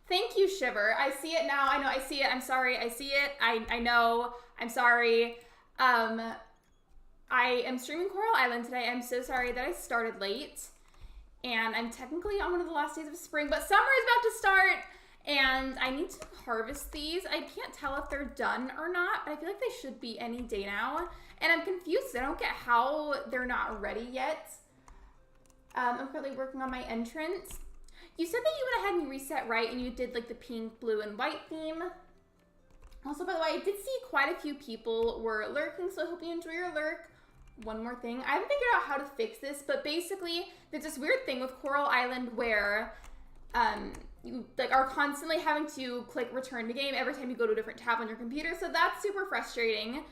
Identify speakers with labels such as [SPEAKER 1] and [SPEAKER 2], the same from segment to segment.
[SPEAKER 1] Thank you, Shiver. I see it now. I know I see it. I'm sorry. I see it. I know. I'm sorry. I am streaming Coral Island today. I'm so sorry that I started late. And I'm technically on one of the last days of spring, but summer is about to start. And I need to harvest these. I can't tell if they're done or not, but I feel like they should be any day now. And I'm confused. I don't get how they're not ready yet. I'm currently working on my entrance. You said that you went ahead and reset right and you did like the pink, blue, and white theme. Also, by the way, I did see quite a few people were lurking, so I hope you enjoy your lurk. One more thing. I haven't figured out how to fix this, but basically there's this weird thing with Coral Island where you like are constantly having to click return to game every time you go to a different tab on your computer, so that's super frustrating.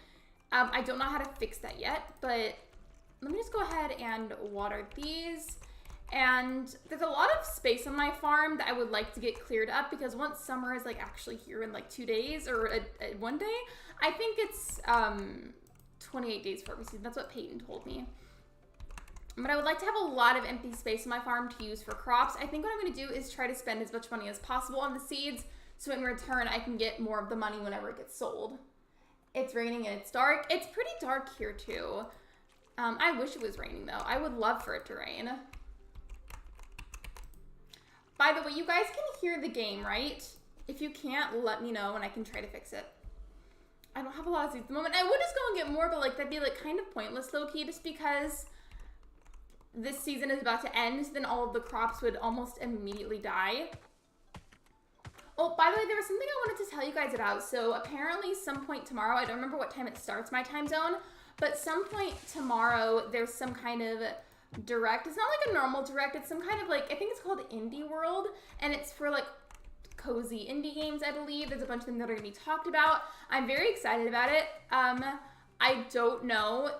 [SPEAKER 1] I don't know how to fix that yet, but let me just go ahead and water these. And there's a lot of space on my farm that I would like to get cleared up because once summer is like actually here in like 2 days or one day, I think it's 28 days for every season. That's what Peyton told me. But I would like to have a lot of empty space on my farm to use for crops. I think what I'm going to do is try to spend as much money as possible on the seeds, so in return I can get more of the money whenever it gets sold. It's raining and it's dark. It's pretty dark here too. I wish it was raining though. I would love for it to rain. By the way, you guys can hear the game, right? If you can't, let me know and I can try to fix it. I don't have a lot of seeds at the moment. I would just go and get more, but like that'd be like kind of pointless low-key, just because this season is about to end, so then all of the crops would almost immediately die. Oh, by the way, there was something I wanted to tell you guys about. So apparently some point tomorrow, I don't remember what time it starts, my time zone, but some point tomorrow, there's some kind of direct. It's not like a normal direct. It's some kind of like, I think it's called Indie World, and it's for like cozy indie games, I believe. There's a bunch of them that are going to be talked about. I'm very excited about it. I don't know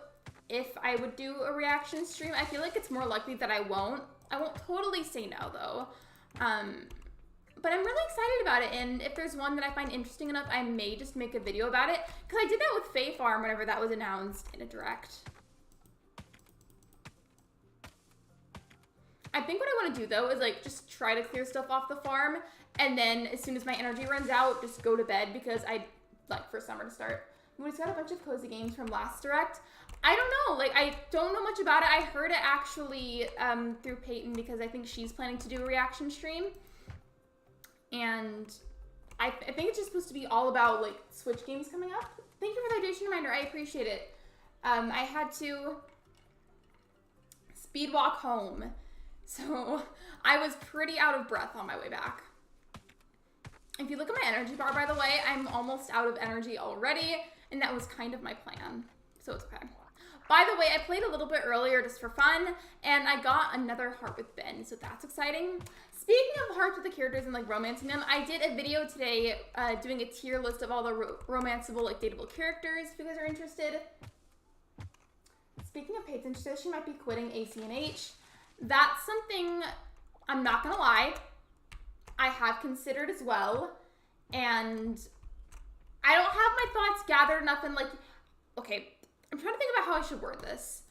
[SPEAKER 1] if I would do a reaction stream. I feel like it's more likely that I won't. I won't totally say no though. But I'm really excited about it, and if there's one that I find interesting enough, I may just make a video about it, because I did that with Fae Farm whenever that was announced in a direct. I think what I want to do though is like just try to clear stuff off the farm, and then as soon as my energy runs out, just go to bed, because I'd like for summer to start. We just got a bunch of cozy games from last direct. I don't know, like I don't know much about it. I heard it actually through Peyton, because I think she's planning to do a reaction stream. And I think it's just supposed to be all about like Switch games coming up. Thank you for the Hydrate Reminder, I appreciate it. I had to speed walk home, so I was pretty out of breath on my way back. If you look at my energy bar, by the way, I'm almost out of energy already, and that was kind of my plan, so it's okay. By the way, I played a little bit earlier just for fun, and I got another heart with Ben, so that's exciting. Speaking of hearts with the characters and like romancing them, I did a video today doing a tier list of all the romanceable, like dateable characters, if you guys are interested. Speaking of Peyton, she says she might be quitting ACNH. That's something, I'm not gonna lie, I have considered as well, and I don't have my thoughts gathered enough and like, okay, I'm trying to think about how I should word this.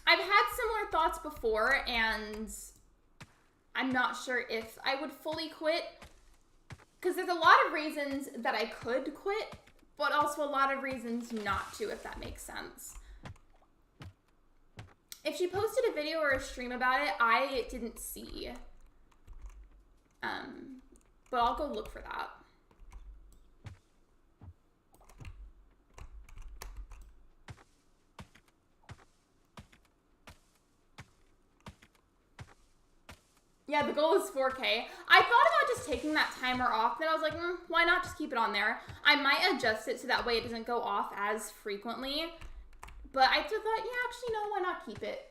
[SPEAKER 1] I've had similar thoughts before, and I'm not sure if I would fully quit, because there's a lot of reasons that I could quit, but also a lot of reasons not to, if that makes sense. If she posted a video or a stream about it, I didn't see. But I'll go look for that. Yeah, the goal is 4K. I thought about just taking that timer off, then I was like, why not just keep it on there? I might adjust it so that way it doesn't go off as frequently. But I just thought, yeah, actually, no, why not keep it?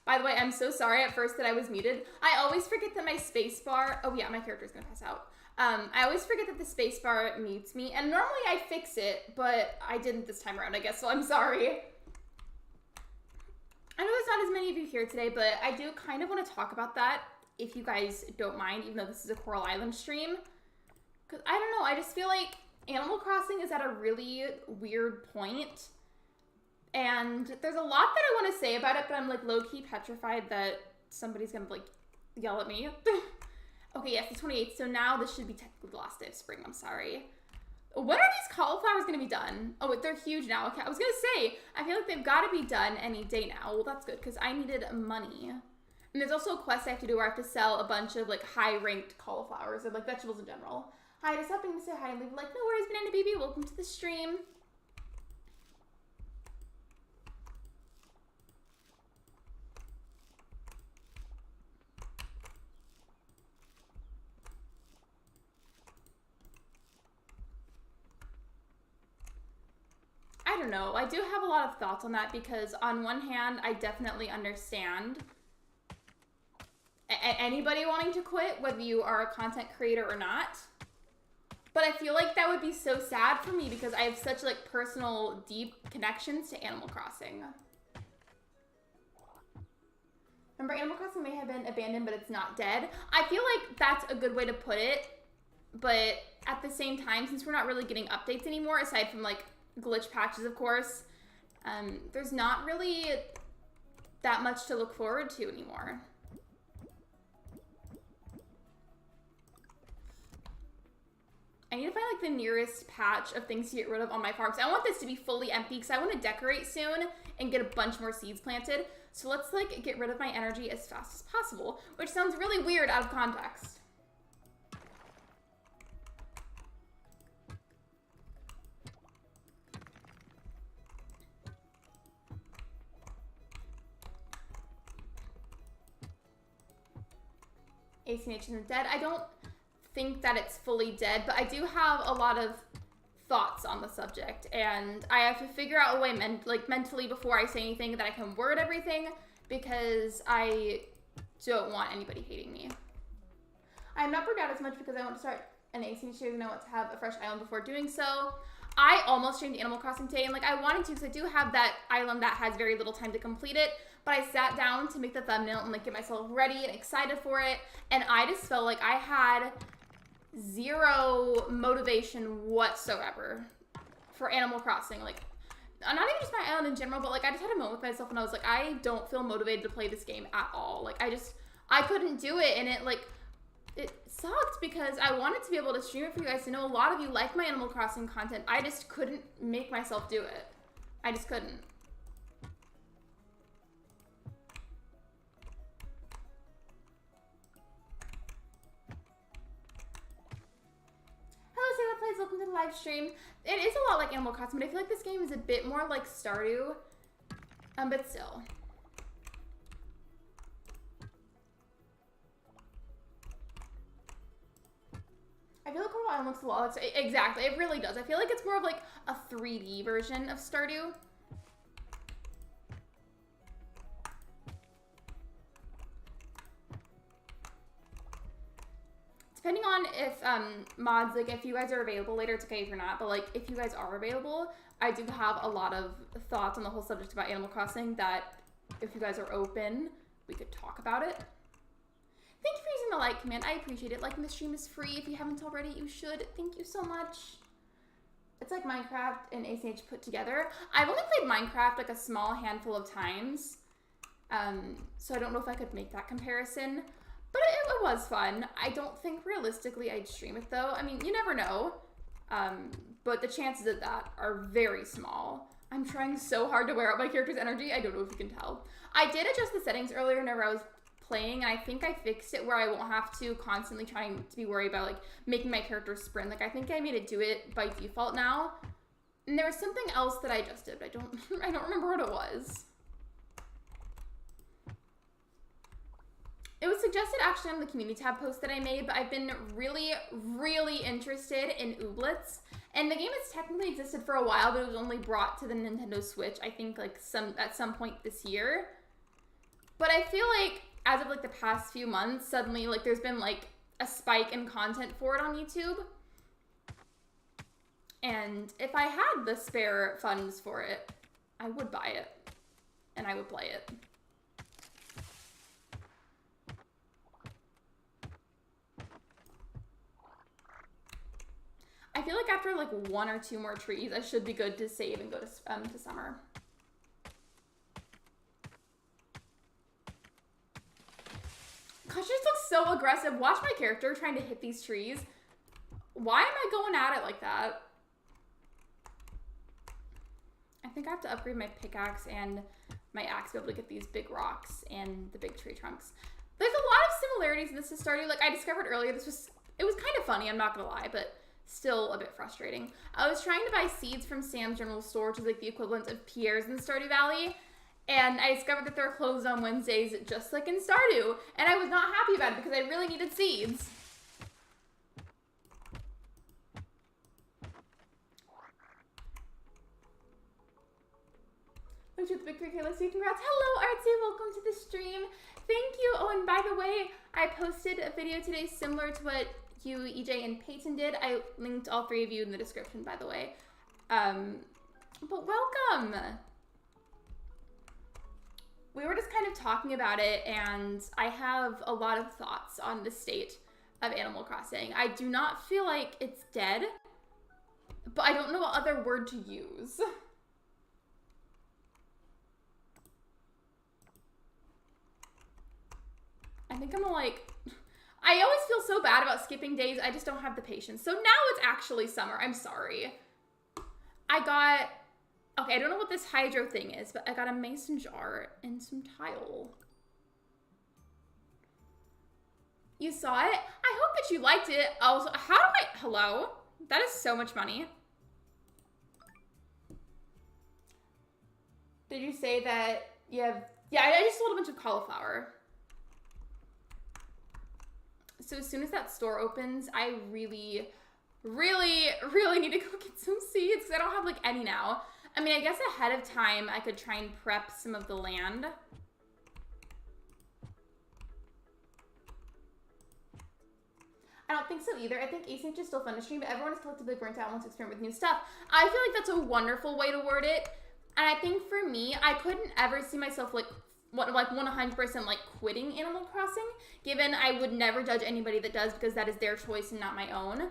[SPEAKER 1] By the way, I'm so sorry at first that I was muted. I always forget that my space bar, oh yeah, my character's gonna pass out. I always forget that the space bar mutes me, and normally I fix it, but I didn't this time around, I guess, so I'm sorry. I know there's not as many of you here today, but I do kind of want to talk about that, if you guys don't mind, even though this is a Coral Island stream. Because, I don't know, I just feel like Animal Crossing is at a really weird point. And there's a lot that I want to say about it, but I'm like low-key petrified that somebody's going to like yell at me. Okay, yes, the 28th, so now this should be technically the last day of spring, I'm sorry. When are these cauliflowers going to be done? Oh, wait, they're huge now. Okay, I was going to say, I feel like they've got to be done any day now. Well, that's good, because I needed money. And there's also a quest I have to do where I have to sell a bunch of, like, high-ranked cauliflowers or, like, vegetables in general. Hi, just helping to say hi and leave, like, no worries, Banana Baby. Welcome to the stream. I don't know. I do have a lot of thoughts on that because on one hand, I definitely understand anybody wanting to quit, whether you are a content creator or not. But I feel like that would be so sad for me because I have such like personal, deep connections to Animal Crossing. Remember, Animal Crossing may have been abandoned, but it's not dead. I feel like that's a good way to put it. But at the same time, since we're not really getting updates anymore, aside from like glitch patches, of course. There's not really that much to look forward to anymore. I need to find like the nearest patch of things to get rid of on my farm. So I want this to be fully empty because I want to decorate soon and get a bunch more seeds planted. So let's like get rid of my energy as fast as possible, which sounds really weird out of context. ACNH isn't dead. I don't think that it's fully dead, but I do have a lot of thoughts on the subject, and I have to figure out a way mentally before I say anything that I can word everything, because I don't want anybody hating me. I'm not burned out as much because I want to start an ACNH series and I want to have a fresh island before doing so. I almost streamed Animal Crossing today, and like I wanted to because I do have that island that has very little time to complete it, but I sat down to make the thumbnail and like get myself ready and excited for it, and I just felt like I had zero motivation whatsoever for Animal Crossing. Like, not even just my island in general, but like I just had a moment with myself and I was like, I don't feel motivated to play this game at all. Like I couldn't do it, and it sucked because I wanted to be able to stream it for you guys to know a lot of you like my Animal Crossing content. I just couldn't make myself do it. I just couldn't. Plays, welcome to the live stream. It is a lot like Animal Crossing, but I feel like this game is a bit more like Stardew, but still. I feel like Coral Island looks a lot like, exactly, it really does. I feel like it's more of like a 3D version of Stardew. Depending on if mods, like if you guys are available later, it's okay if you're not, but like if you guys are available, I do have a lot of thoughts on the whole subject about Animal Crossing that if you guys are open, we could talk about it. Thank you for using the like command. I appreciate it. Liking the stream is free. If you haven't already, you should. Thank you so much. It's like Minecraft and ACNH put together. I've only played Minecraft like a small handful of times, so I don't know if I could make that comparison. But it was fun. I don't think realistically I'd stream it though. I mean, you never know. But the chances of that are very small. I'm trying so hard to wear out my character's energy. I don't know if you can tell. I did adjust the settings earlier whenever I was playing, and I think I fixed it where I won't have to constantly trying to be worried about like making my character sprint. Like I think I made it do it by default now. And there was something else that I adjusted, but I don't remember what it was. It was suggested actually on the community tab post that I made, but I've been really, really interested in Ooblets. And the game has technically existed for a while, but it was only brought to the Nintendo Switch, I think like at some point this year. But I feel like as of like the past few months, suddenly like there's been like a spike in content for it on YouTube. And if I had the spare funds for it, I would buy it and I would play it. I feel like after like 1 or 2 more trees, I should be good to save and go to summer. Gosh, she just looks so aggressive. Watch my character trying to hit these trees. Why am I going at it like that? I think I have to upgrade my pickaxe and my axe to be able to get these big rocks and the big tree trunks. There's a lot of similarities in this to Stardew. Like I discovered earlier, it was kind of funny, I'm not gonna lie, but still a bit frustrating. I was trying to buy seeds from Sam's General Store, which is like the equivalent of Pierre's in Stardew Valley, and I discovered that they're closed on Wednesdays just like in Stardew, and I was not happy about it because I really needed seeds. Look at the big 3K list. Congrats. Hello, Artsy. Welcome to the stream. Thank you. Oh, and by the way, I posted a video today similar to what you, EJ, and Peyton did. I linked all 3 of you in the description, by the way. But welcome. We were just kind of talking about it, and I have a lot of thoughts on the state of Animal Crossing. I do not feel like it's dead, but I don't know what other word to use. I think I'm gonna like, I always feel so bad about skipping days. I just don't have the patience. So now it's actually summer. I'm sorry. I got, okay, I don't know what this hydro thing is, but I got a mason jar and some tile. You saw it? I hope that you liked it. Also, how do I, hello? That is so much money. Did you say that you have, yeah, I just sold a bunch of cauliflower. So as soon as that store opens, I really, really, really need to go get some seeds because I don't have like any now. I mean, I guess ahead of time, I could try and prep some of the land. I don't think so either. I think async is still fun to stream, but everyone is collectively burnt out and wants to experiment with new stuff. I feel like that's a wonderful way to word it. And I think for me, I couldn't ever see myself like 100% like quitting Animal Crossing, given I would never judge anybody that does because that is their choice and not my own.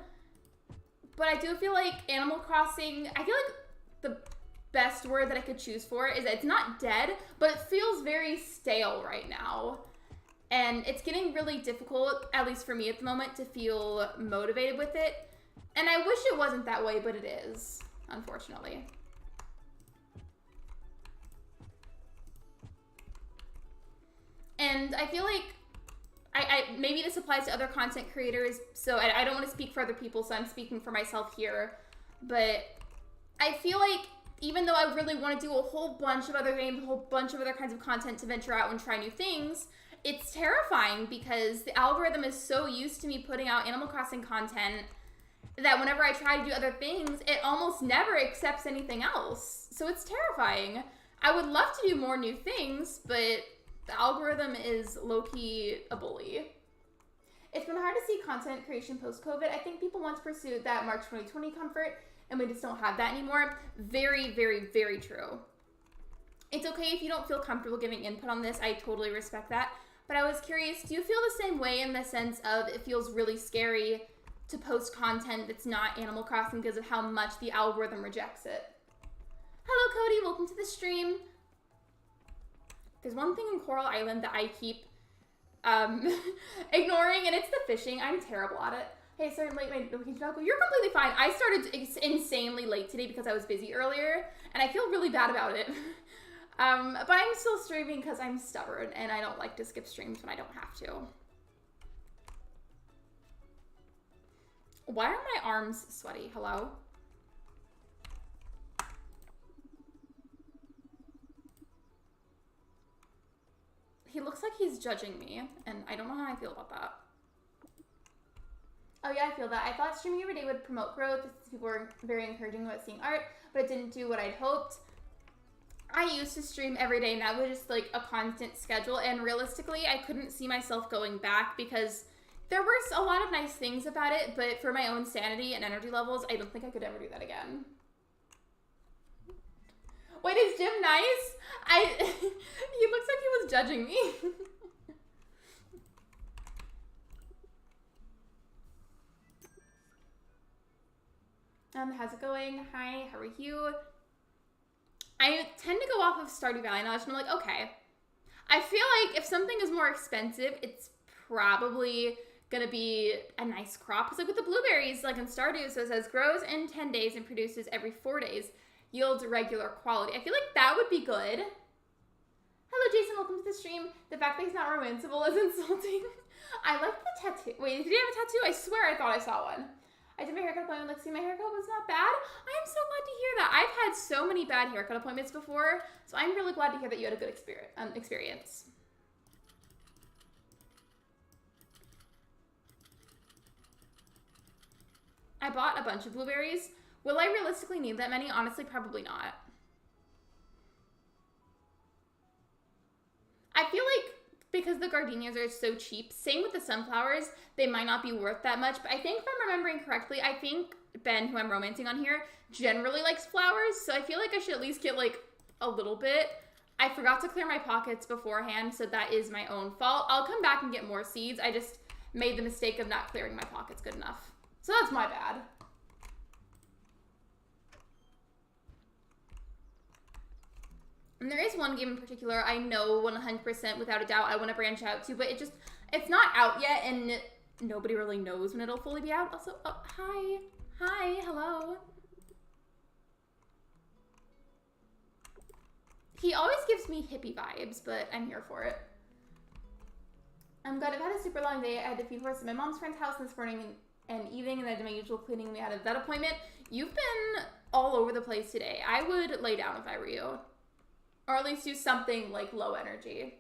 [SPEAKER 1] But I do feel like Animal Crossing, I feel like the best word that I could choose for it is that it's not dead, but it feels very stale right now. And it's getting really difficult, at least for me at the moment, to feel motivated with it. And I wish it wasn't that way, but it is, unfortunately. And I feel like maybe this applies to other content creators, so I don't want to speak for other people, so I'm speaking for myself here. But I feel like even though I really want to do a whole bunch of other games, a whole bunch of other kinds of content to venture out and try new things, it's terrifying because the algorithm is so used to me putting out Animal Crossing content that whenever I try to do other things, it almost never accepts anything else. So it's terrifying. I would love to do more new things, but the algorithm is low-key a bully. It's been hard to see content creation post-COVID. I think people once pursued that March 2020 comfort, and we just don't have that anymore. Very, very, very true. It's okay if you don't feel comfortable giving input on this. I totally respect that. But I was curious, do you feel the same way in the sense of it feels really scary to post content that's not Animal Crossing because of how much the algorithm rejects it? Hello, Cody. Welcome to the stream. There's one thing in Coral Island that I keep ignoring, and it's the fishing. I'm terrible at it. Hey, sorry, I'm late. You're completely fine. I started insanely late today because I was busy earlier, and I feel really bad about it. But I'm still streaming because I'm stubborn, and I don't like to skip streams when I don't have to. Why are my arms sweaty? Hello? He looks like he's judging me, and I don't know how I feel about that. Oh yeah, I feel that. I thought streaming every day would promote growth. People were very encouraging about seeing art, but it didn't do what I'd hoped. I used to stream every day, and that was just like a constant schedule, and realistically, I couldn't see myself going back because there were a lot of nice things about it, but for my own sanity and energy levels, I don't think I could ever do that again. Wait, is Jim nice? He looks like he was judging me. How's it going? Hi, how are you? I tend to go off of Stardew Valley knowledge, and I'm like, okay. I feel like if something is more expensive, it's probably gonna be a nice crop. Because like with the blueberries, like in Stardew, so it says grows in 10 days and produces every 4 days. Yields regular quality. I feel like that would be good. Hello, Jason. Welcome to the stream. The fact that he's not romanceable is insulting. I like the tattoo. Wait, did he have a tattoo? I swear I thought I saw one. I did my haircut appointment with Lexi. My haircut was not bad. I am so glad to hear that. I've had so many bad haircut appointments before, so I'm really glad to hear that you had a good experience. I bought a bunch of blueberries. Will I realistically need that many? Honestly, probably not. I feel like because the gardenias are so cheap, same with the sunflowers, they might not be worth that much. But I think if I'm remembering correctly, I think Ben, who I'm romancing on here, generally likes flowers. So I feel like I should at least get like a little bit. I forgot to clear my pockets beforehand, so that is my own fault. I'll come back and get more seeds. I just made the mistake of not clearing my pockets good enough. So that's my bad. And there is one game in particular I know 100% without a doubt I want to branch out to, but it's not out yet, and nobody really knows when it'll fully be out. Also, oh, hi. Hi, hello. He always gives me hippie vibes, but I'm here for it. I'm good. I've had a super long day. I had to feed horse at my mom's friend's house this morning and evening, and then I did my usual cleaning. We had a vet appointment. You've been all over the place today. I would lay down if I were you. Or at least do something like low energy.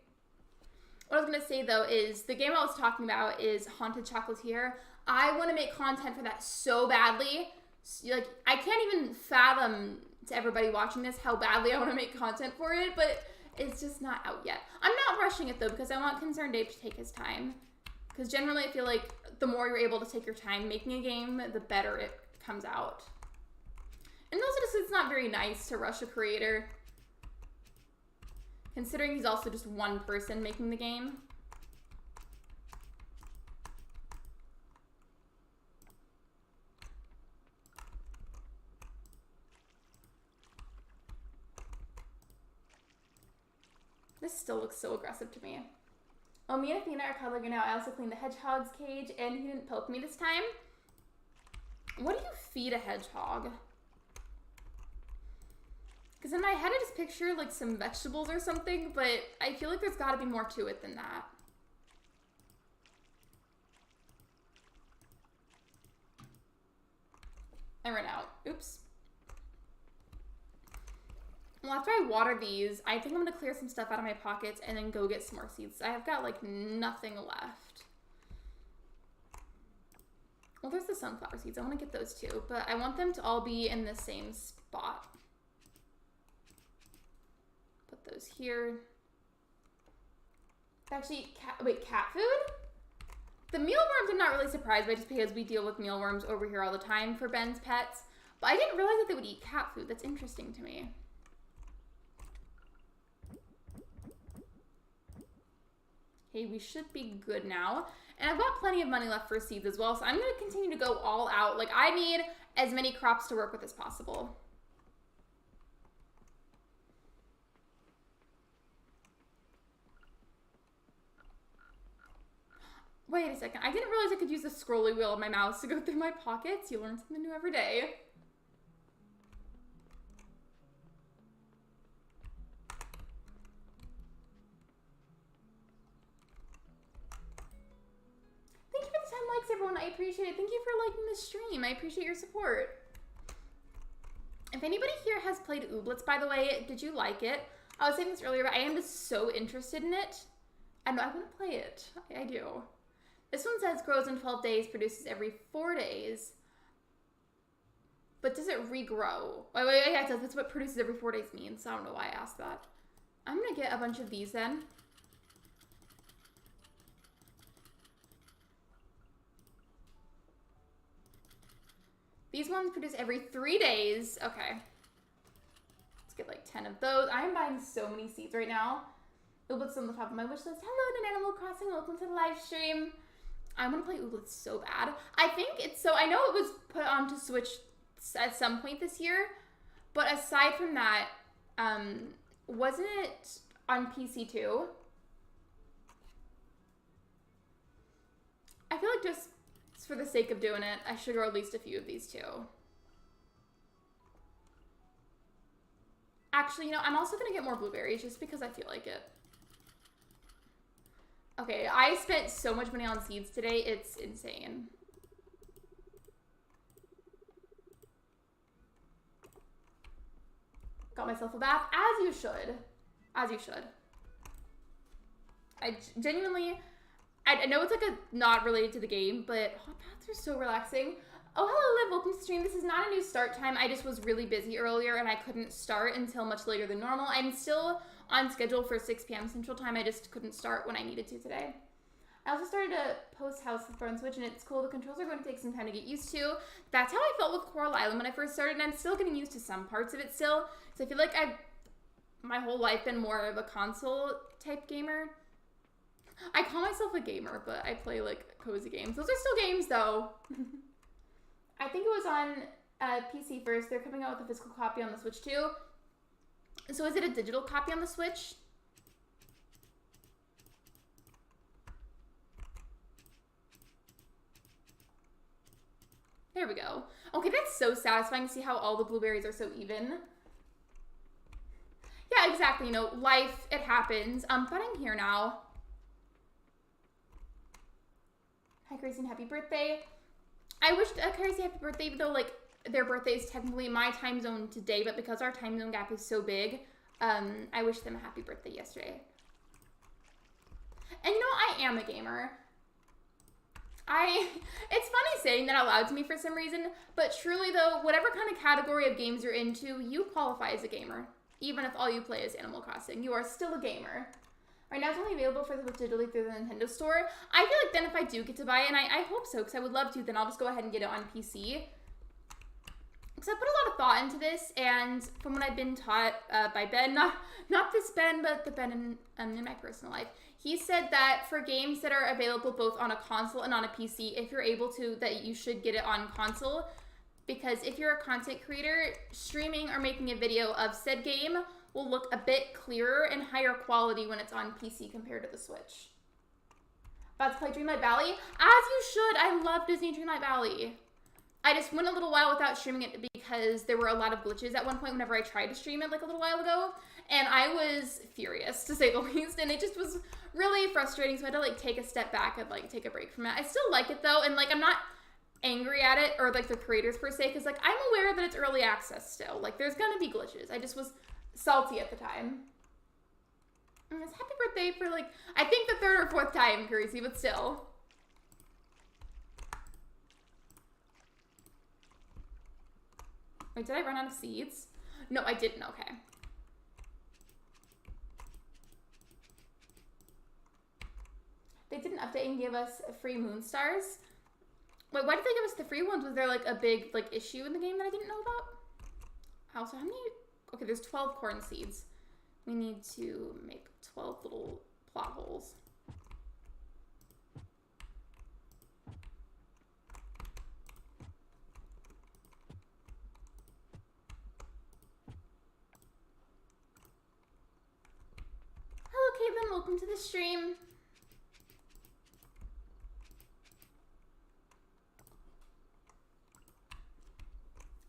[SPEAKER 1] What I was going to say, though, is the game I was talking about is Haunted Chocolatier. I want to make content for that so badly. Like, I can't even fathom to everybody watching this how badly I want to make content for it, but it's just not out yet. I'm not rushing it, though, because I want Concerned Dave to take his time. Because generally, I feel like the more you're able to take your time making a game, the better it comes out. And also, just it's not very nice to rush a creator. Considering he's also just one person making the game. This still looks so aggressive to me. Oh, me and Athena are cuddling now. I also cleaned the hedgehog's cage, and he didn't poke me this time. What do you feed a hedgehog? Because in my head, I just picture, like, some vegetables or something, but I feel like there's got to be more to it than that. I ran out. Oops. Well, after I water these, I think I'm going to clear some stuff out of my pockets and then go get some more seeds. I have got, like, nothing left. Well, there's the sunflower seeds. I want to get those too, but I want them to all be in the same spot. Put those here. Actually, cat food? The mealworms I'm not really surprised by just because we deal with mealworms over here all the time for Ben's pets. But I didn't realize that they would eat cat food. That's interesting to me. Okay, we should be good now. And I've got plenty of money left for seeds as well, so I'm going to continue to go all out. Like, I need as many crops to work with as possible. Wait a second. I didn't realize I could use the scrolly wheel of my mouse to go through my pockets. You learn something new every day. Thank you for the 10 likes, everyone. I appreciate it. Thank you for liking the stream. I appreciate your support. If anybody here has played Ooblets, by the way, did you like it? I was saying this earlier, but I am just so interested in it. I know I want to play it. I do. This one says grows in 12 days, produces every 4 days. But does it regrow? Wait, yeah, that's what produces every 4 days means. So I don't know why I asked that. I'm going to get a bunch of these then. These ones produce every 3 days. Okay. Let's get like 10 of those. I am buying so many seeds right now. Ooblets on the top of my wish list. Hello to Animal Crossing. Welcome to the live stream. I want to play Ooblets so bad. I think it's so... I know it was put onto Switch at some point this year. But aside from that, wasn't it on PC too? I feel like just for the sake of doing it, I should grow at least a few of these too. Actually, you know, I'm also going to get more blueberries just because I feel like it. Okay, I spent so much money on seeds today, it's insane. Got myself a bath, as you should. As you should. I genuinely, I know it's like a not related to the game, but hot baths are so relaxing. Oh, hello, Liv, welcome to the stream. This is not a new start time. I just was really busy earlier and I couldn't start until much later than normal. I'm still on schedule for 6 p.m. Central Time. I just couldn't start when I needed to today. I also started a post-house on Switch, and it's cool. The controls are going to take some time to get used to. That's how I felt with Coral Island when I first started, and I'm still getting used to some parts of it still. So I feel like I've, my whole life, been more of a console-type gamer. I call myself a gamer, but I play, like, cozy games. Those are still games, though. I think it was on PC first. They're coming out with a physical copy on the Switch, too. So is it a digital copy on the Switch? There we go. Okay, that's so satisfying to see how all the blueberries are so even. Yeah, exactly. You know, life, it happens. But I'm here now. Hi, Gracie, happy birthday. I wished Gracie happy birthday, even though, like, their birthday is technically my time zone today, but because our time zone gap is so big, I wish them a happy birthday yesterday. And you know, I am a gamer. It's funny saying that out loud to me for some reason, but truly though, whatever kind of category of games you're into, you qualify as a gamer. Even if all you play is Animal Crossing, you are still a gamer. Right now it's only available for the digitally through the Nintendo Store. I feel like then if I do get to buy it, and I hope so, because I would love to, then I'll just go ahead and get it on PC. Because I put a lot of thought into this, and from what I've been taught by Ben, not this Ben, but the Ben in my personal life, he said that for games that are available both on a console and on a PC, if you're able to, that you should get it on console. Because if you're a content creator, streaming or making a video of said game will look a bit clearer and higher quality when it's on PC compared to the Switch. About to play Dreamlight Valley? As you should! I love Disney Dreamlight Valley. I just went a little while without streaming it because there were a lot of glitches at one point whenever I tried to stream it like a little while ago. And I was furious, to say the least, and it just was really frustrating, so I had to like take a step back and like take a break from it. I still like it though, and like I'm not angry at it or like the creators per se, because like I'm aware that it's early access still. Like there's gonna be glitches. I just was salty at the time. And it's happy birthday for like, I think the third or fourth time, Gracie, but still. Wait, did I run out of seeds? No, I didn't, okay. They did an update and gave us free moon stars. Wait, why did they give us the free ones? Was there like a big like issue in the game that I didn't know about? Also, how many? Okay, there's 12 corn seeds. We need to make 12 little plot holes. Hello, Caitlin. Welcome to the stream.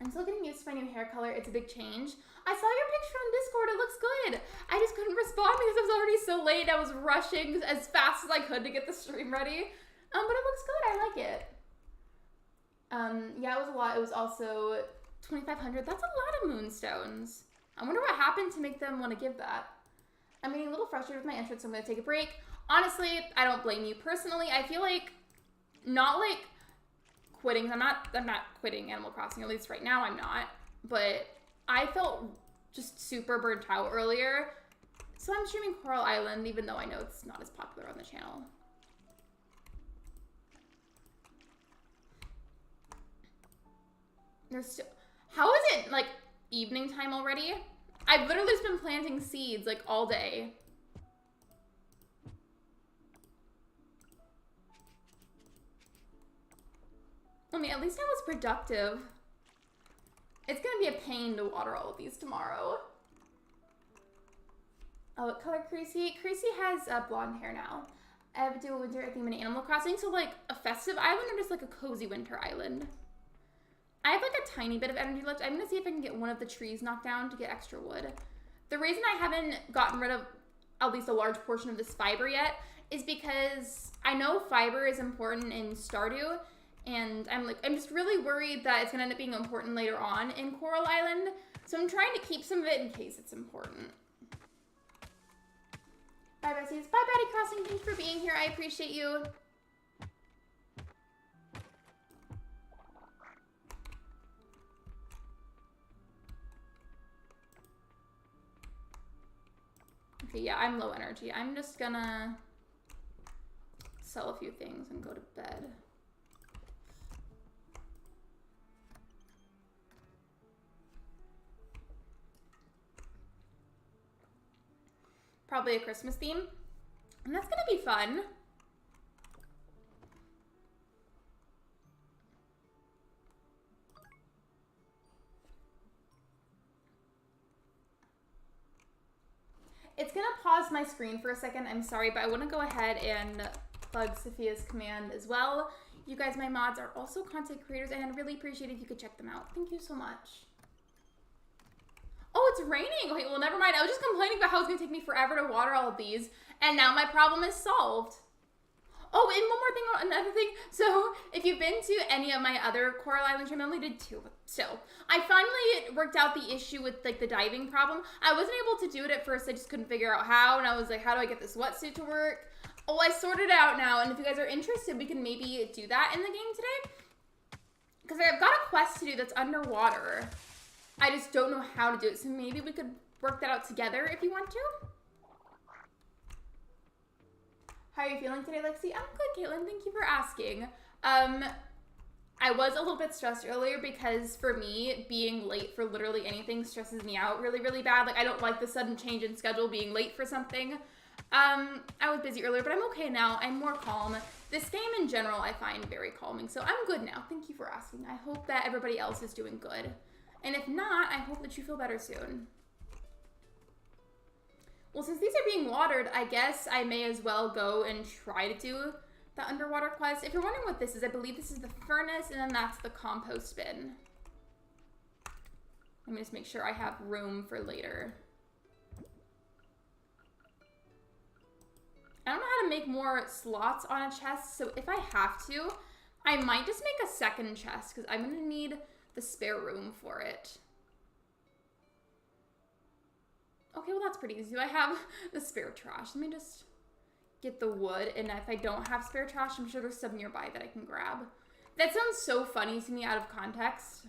[SPEAKER 1] I'm still getting used to my new hair color. It's a big change. I saw your picture on Discord. It looks good. I just couldn't respond because it was already so late. I was rushing as fast as I could to get the stream ready. But it looks good. I like it. Yeah, it was a lot. It was also 2,500. That's a lot of moonstones. I wonder what happened to make them want to give that. I'm getting a little frustrated with my entrance, so I'm going to take a break. Honestly, I don't blame you. Personally, I feel like, not like quitting. I'm not quitting Animal Crossing, at least right now I'm not. But I felt just super burnt out earlier. So I'm streaming Coral Island, even though I know it's not as popular on the channel. There's still, how is it like evening time already? I've literally just been planting seeds like all day. I mean, at least I was productive. It's gonna be a pain to water all of these tomorrow. Oh, what color Creasy? Creasy has blonde hair now. I have to do a winter theme in Animal Crossing, so like a festive island or just like a cozy winter island? I have like a tiny bit of energy left. I'm gonna see if I can get one of the trees knocked down to get extra wood. The reason I haven't gotten rid of at least a large portion of this fiber yet is because I know fiber is important in Stardew, and I'm just really worried that it's gonna end up being important later on in Coral Island. So I'm trying to keep some of it in case it's important. Bye, Bessies. Bye, Betty Crossing. Thanks for being here. I appreciate you. Okay, yeah, I'm low energy. I'm just gonna sell a few things and go to bed. Probably a Christmas theme. And that's gonna be fun. It's gonna pause my screen for a second. I'm sorry, but I want to go ahead and plug Sophia's command as well. You guys, my mods, are also content creators, and I'd really appreciate it if you could check them out. Thank you so much. Oh, it's raining. Okay, well, never mind. I was just complaining about how it's gonna take me forever to water all of these, and now my problem is solved. Oh, and one more thing, another thing. So, if you've been to any of my other Coral Island streams, I only did 2, but still. I finally worked out the issue with, like, the diving problem. I wasn't able to do it at first. I just couldn't figure out how, and I was like, how do I get this wetsuit to work? Oh, I sorted it out now, and if you guys are interested, we can maybe do that in the game today. Because I've got a quest to do that's underwater. I just don't know how to do it, so maybe we could work that out together if you want to. How are you feeling today, Lexi? I'm good, Caitlin. Thank you for asking. I was a little bit stressed earlier because for me, being late for literally anything stresses me out really, really bad. Like, I don't like the sudden change in schedule, being late for something. I was busy earlier, but I'm okay now. I'm more calm. This game in general, I find very calming. So I'm good now. Thank you for asking. I hope that everybody else is doing good. And if not, I hope that you feel better soon. Well, since these are being watered, I guess I may as well go and try to do the underwater quest. If you're wondering what this is, I believe this is the furnace, and then that's the compost bin. Let me just make sure I have room for later. I don't know how to make more slots on a chest, so if I have to, I might just make a second chest, because I'm going to need the spare room for it. Okay, well, that's pretty easy. I have the spare trash. Let me just get the wood, and if I don't have spare trash, I'm sure there's some nearby that I can grab. That sounds so funny to me out of context.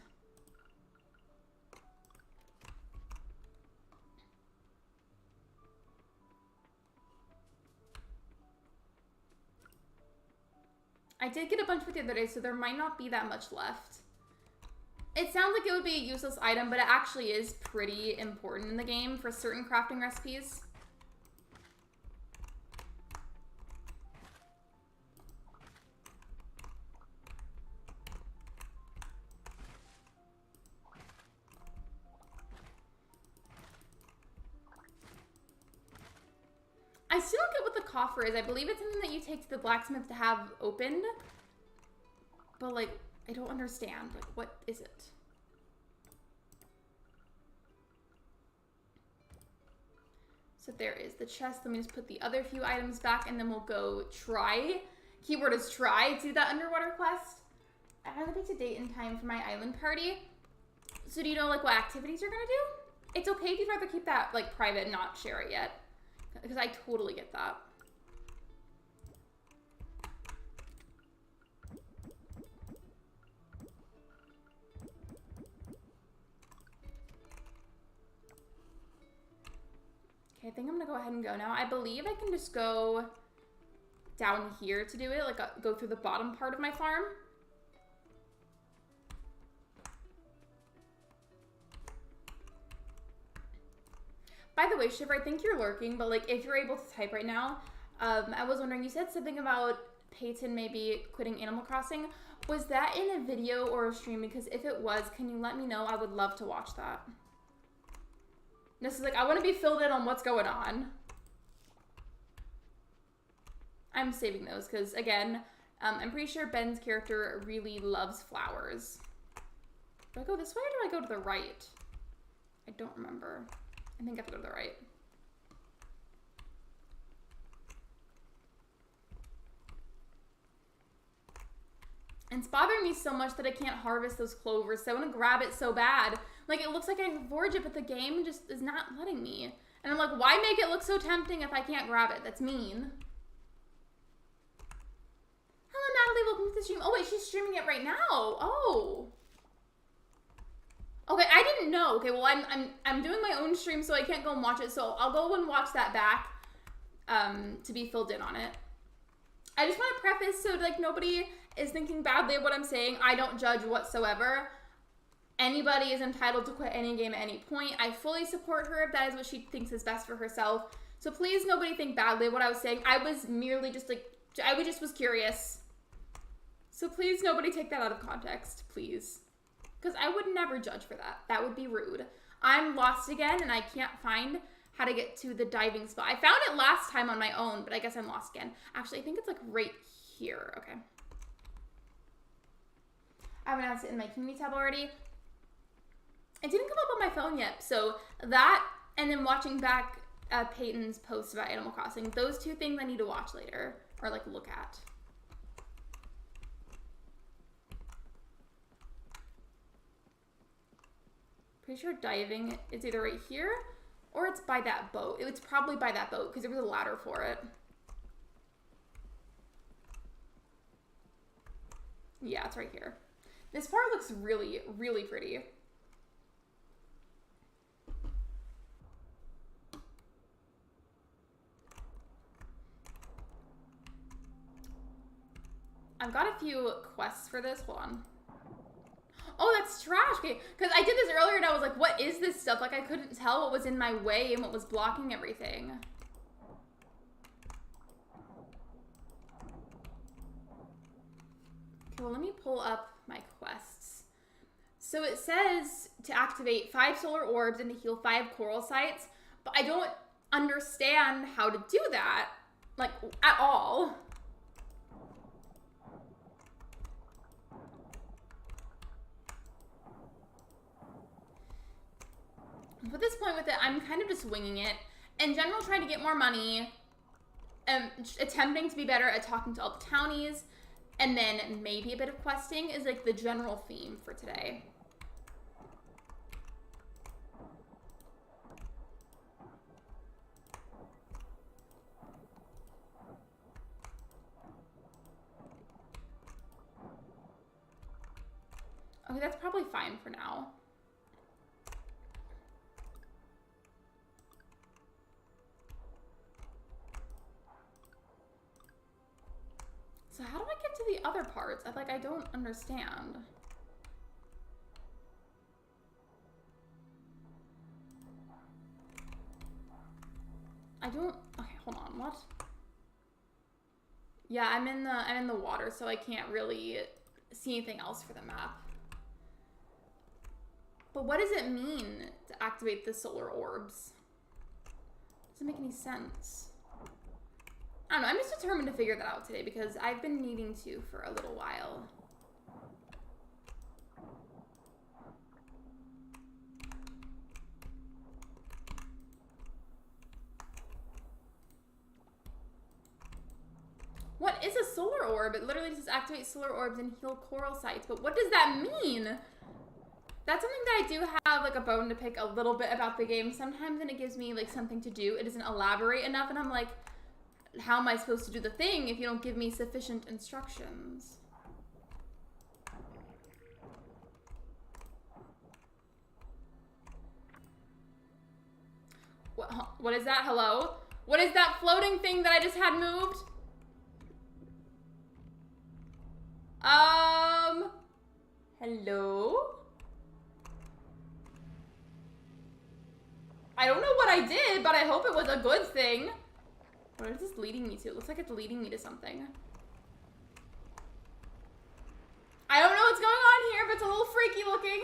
[SPEAKER 1] I did get a bunch the other day, so there might not be that much left. It sounds like it would be a useless item, but it actually is pretty important in the game for certain crafting recipes. I still don't get what the coffer is. I believe it's something that you take to the blacksmith to have opened. But, like, I don't understand. Like, what is it? So there is the chest. Let me just put the other few items back, and then we'll go try. Keyword is try. Do that underwater quest. I have to pick a date and time for my island party. So do you know, like, what activities you're gonna do? It's okay if you'd rather keep that, like, private and not share it yet. Because I totally get that. Okay, I think I'm gonna go ahead and go now. I believe I can just go down here to do it, like go through the bottom part of my farm. By the way, Shiver, I think you're lurking, but, like, if you're able to type right now, I was wondering, you said something about Peyton maybe quitting Animal Crossing. Was that in a video or a stream? Because if it was, can you let me know? I would love to watch that. This is like, I want to be filled in on what's going on. I'm saving those because, again, I'm pretty sure Ben's character really loves flowers. Do I go this way or do I go to the right? I don't remember. I think I have to go to the right. And it's bothering me so much that I can't harvest those clovers, so I want to grab it so bad. Like, it looks like I can forage it, but the game just is not letting me. And I'm like, why make it look so tempting if I can't grab it? That's mean. Hello, Natalie. Welcome to the stream. Oh, wait, she's streaming it right now. Oh. Okay, I didn't know. Okay, well, I'm doing my own stream, so I can't go and watch it. So I'll go and watch that back to be filled in on it. I just want to preface so, like, nobody is thinking badly of what I'm saying. I don't judge whatsoever. Anybody is entitled to quit any game at any point. I fully support her if that is what she thinks is best for herself. So please, nobody think badly of what I was saying. I was merely just, like, I just was curious. So please, nobody take that out of context, please. Because I would never judge for that. That would be rude. I'm lost again, and I can't find how to get to the diving spot. I found it last time on my own, but I guess I'm lost again. Actually, I think it's like right here. Okay. I've announced it in my community tab already. It didn't come up on my phone yet, so that and then watching back Peyton's post about Animal Crossing, those two things I need to watch later or like look at. Pretty sure diving is either right here or it's by that boat. It's probably by that boat because there was a ladder for it. Yeah, it's right here. This part looks really, really pretty. I've got a few quests for this. Hold on. Oh, that's trash. Okay, because I did this earlier and I was like, what is this stuff? Like, I couldn't tell what was in my way and what was blocking everything. Okay, well, let me pull up my quests. So it says to activate 5 solar orbs and to heal 5 coral sites, but I don't understand how to do that, like, at all. At this point with it, I'm kind of just winging it. In general, trying to get more money, attempting to be better at talking to all the townies, and then maybe a bit of questing is like the general theme for today. Okay, that's probably fine for now. So how do I get to the other parts? I don't understand. Okay, hold on, what? Yeah, I'm in the water, so I can't really see anything else for the map. But what does it mean to activate the solar orbs? Doesn't make any sense. I don't know, I'm just determined to figure that out today because I've been needing to for a little while. What is a solar orb? It literally just activates solar orbs and heal coral sites, but what does that mean? That's something that I do have like a bone to pick a little bit about the game sometimes, and it gives me like something to do. It doesn't elaborate enough, and I'm like, how am I supposed to do the thing if you don't give me sufficient instructions? What is that? Hello? What is that floating thing that I just had moved? Hello? I don't know what I did, but I hope it was a good thing. What is this leading me to? It looks like it's leading me to something. I don't know what's going on here, but it's a little freaky looking.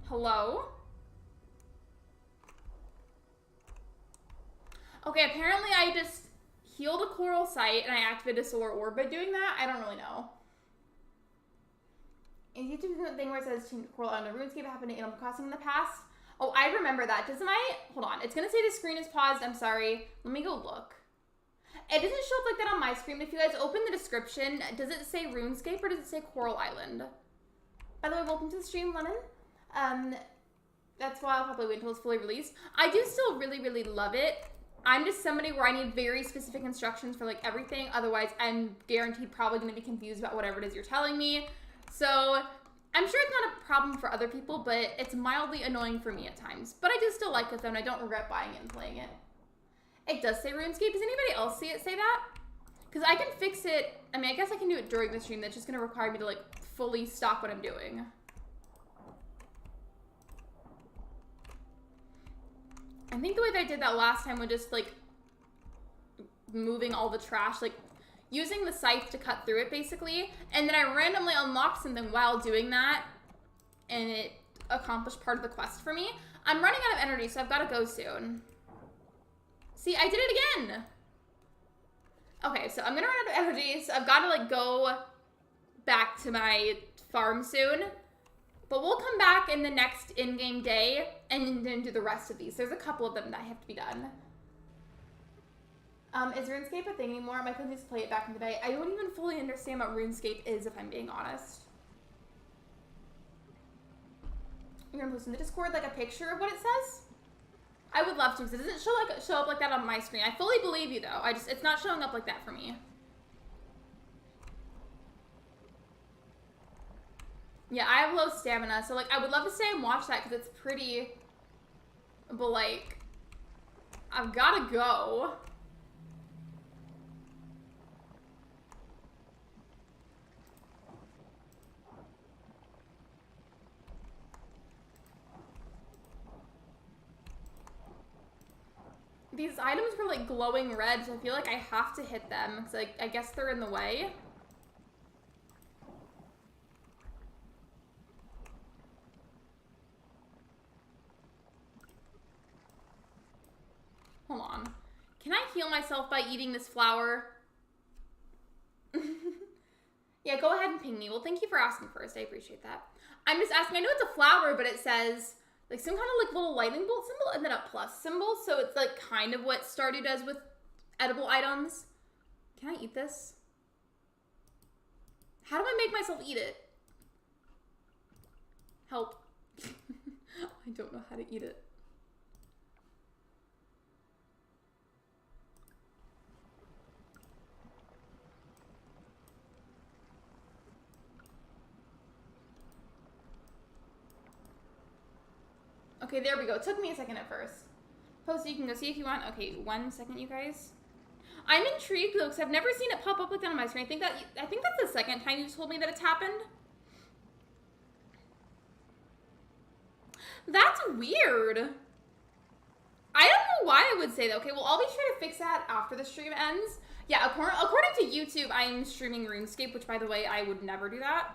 [SPEAKER 1] Hello? Okay, apparently I just healed a coral site and I activated a solar orb by doing that. I don't really know. Is YouTube doing that thing where it says change coral on the RuneScape happened in Animal Crossing in the past? Oh, I remember that. Doesn't hold on. It's gonna say the screen is paused. I'm sorry. Let me go look. It doesn't show up like that on my screen. If you guys open the description, does it say RuneScape or does it say Coral Island? By the way, welcome to the stream, Lennon. That's why I'll probably wait until it's fully released. I do still really, really love it. I'm just somebody where I need very specific instructions for like everything. Otherwise, I'm guaranteed probably going to be confused about whatever it is you're telling me. So I'm sure it's not a problem for other people, but it's mildly annoying for me at times. But I do still like it though, and I don't regret buying it and playing it. It does say RuneScape. Does anybody else see it say that? Because I can fix it. I mean, I guess I can do it during the stream. That's just going to require me to like fully stop what I'm doing. I think the way that I did that last time was just like moving all the trash. Like, using the scythe to cut through it, basically. And then I randomly unlocked something while doing that, and it accomplished part of the quest for me. I'm running out of energy, so I've got to go soon. See, I did it again. Okay, so I'm going to run out of energy, so I've got to, like, go back to my farm soon. But we'll come back in the next in-game day and then do the rest of these. There's a couple of them that have to be done. Is RuneScape a thing anymore? My kids used to play it back in the day. I don't even fully understand what RuneScape is, if I'm being honest. You're gonna post in the Discord like a picture of what it says? I would love to, because it doesn't show up like that on my screen. I fully believe you, though. It's not showing up like that for me. Yeah, I have low stamina, so, like, I would love to stay and watch that, because it's pretty, but, like, I've gotta go. These items were, like, glowing red, so I feel like I have to hit them, because, like, I guess they're in the way. Hold on. Can I heal myself by eating this flower? Yeah, go ahead and ping me. Well, thank you for asking first. I appreciate that. I'm just asking. I know it's a flower, but it says, like, some kind of, like, little lightning bolt symbol and then a plus symbol. So it's, like, kind of what Stardew does with edible items. Can I eat this? How do I make myself eat it? Help. I don't know how to eat it. Okay, there we go. It took me a second at first. Post, so you can go see if you want. Okay, 1 second, you guys. I'm intrigued though, because I've never seen it pop up like that on my screen. I think that's the second time you told me that it's happened. That's weird. I don't know why I would say that. Okay, well, I'll be sure to fix that after the stream ends. Yeah, according to YouTube, I'm streaming RuneScape, which, by the way, I would never do that.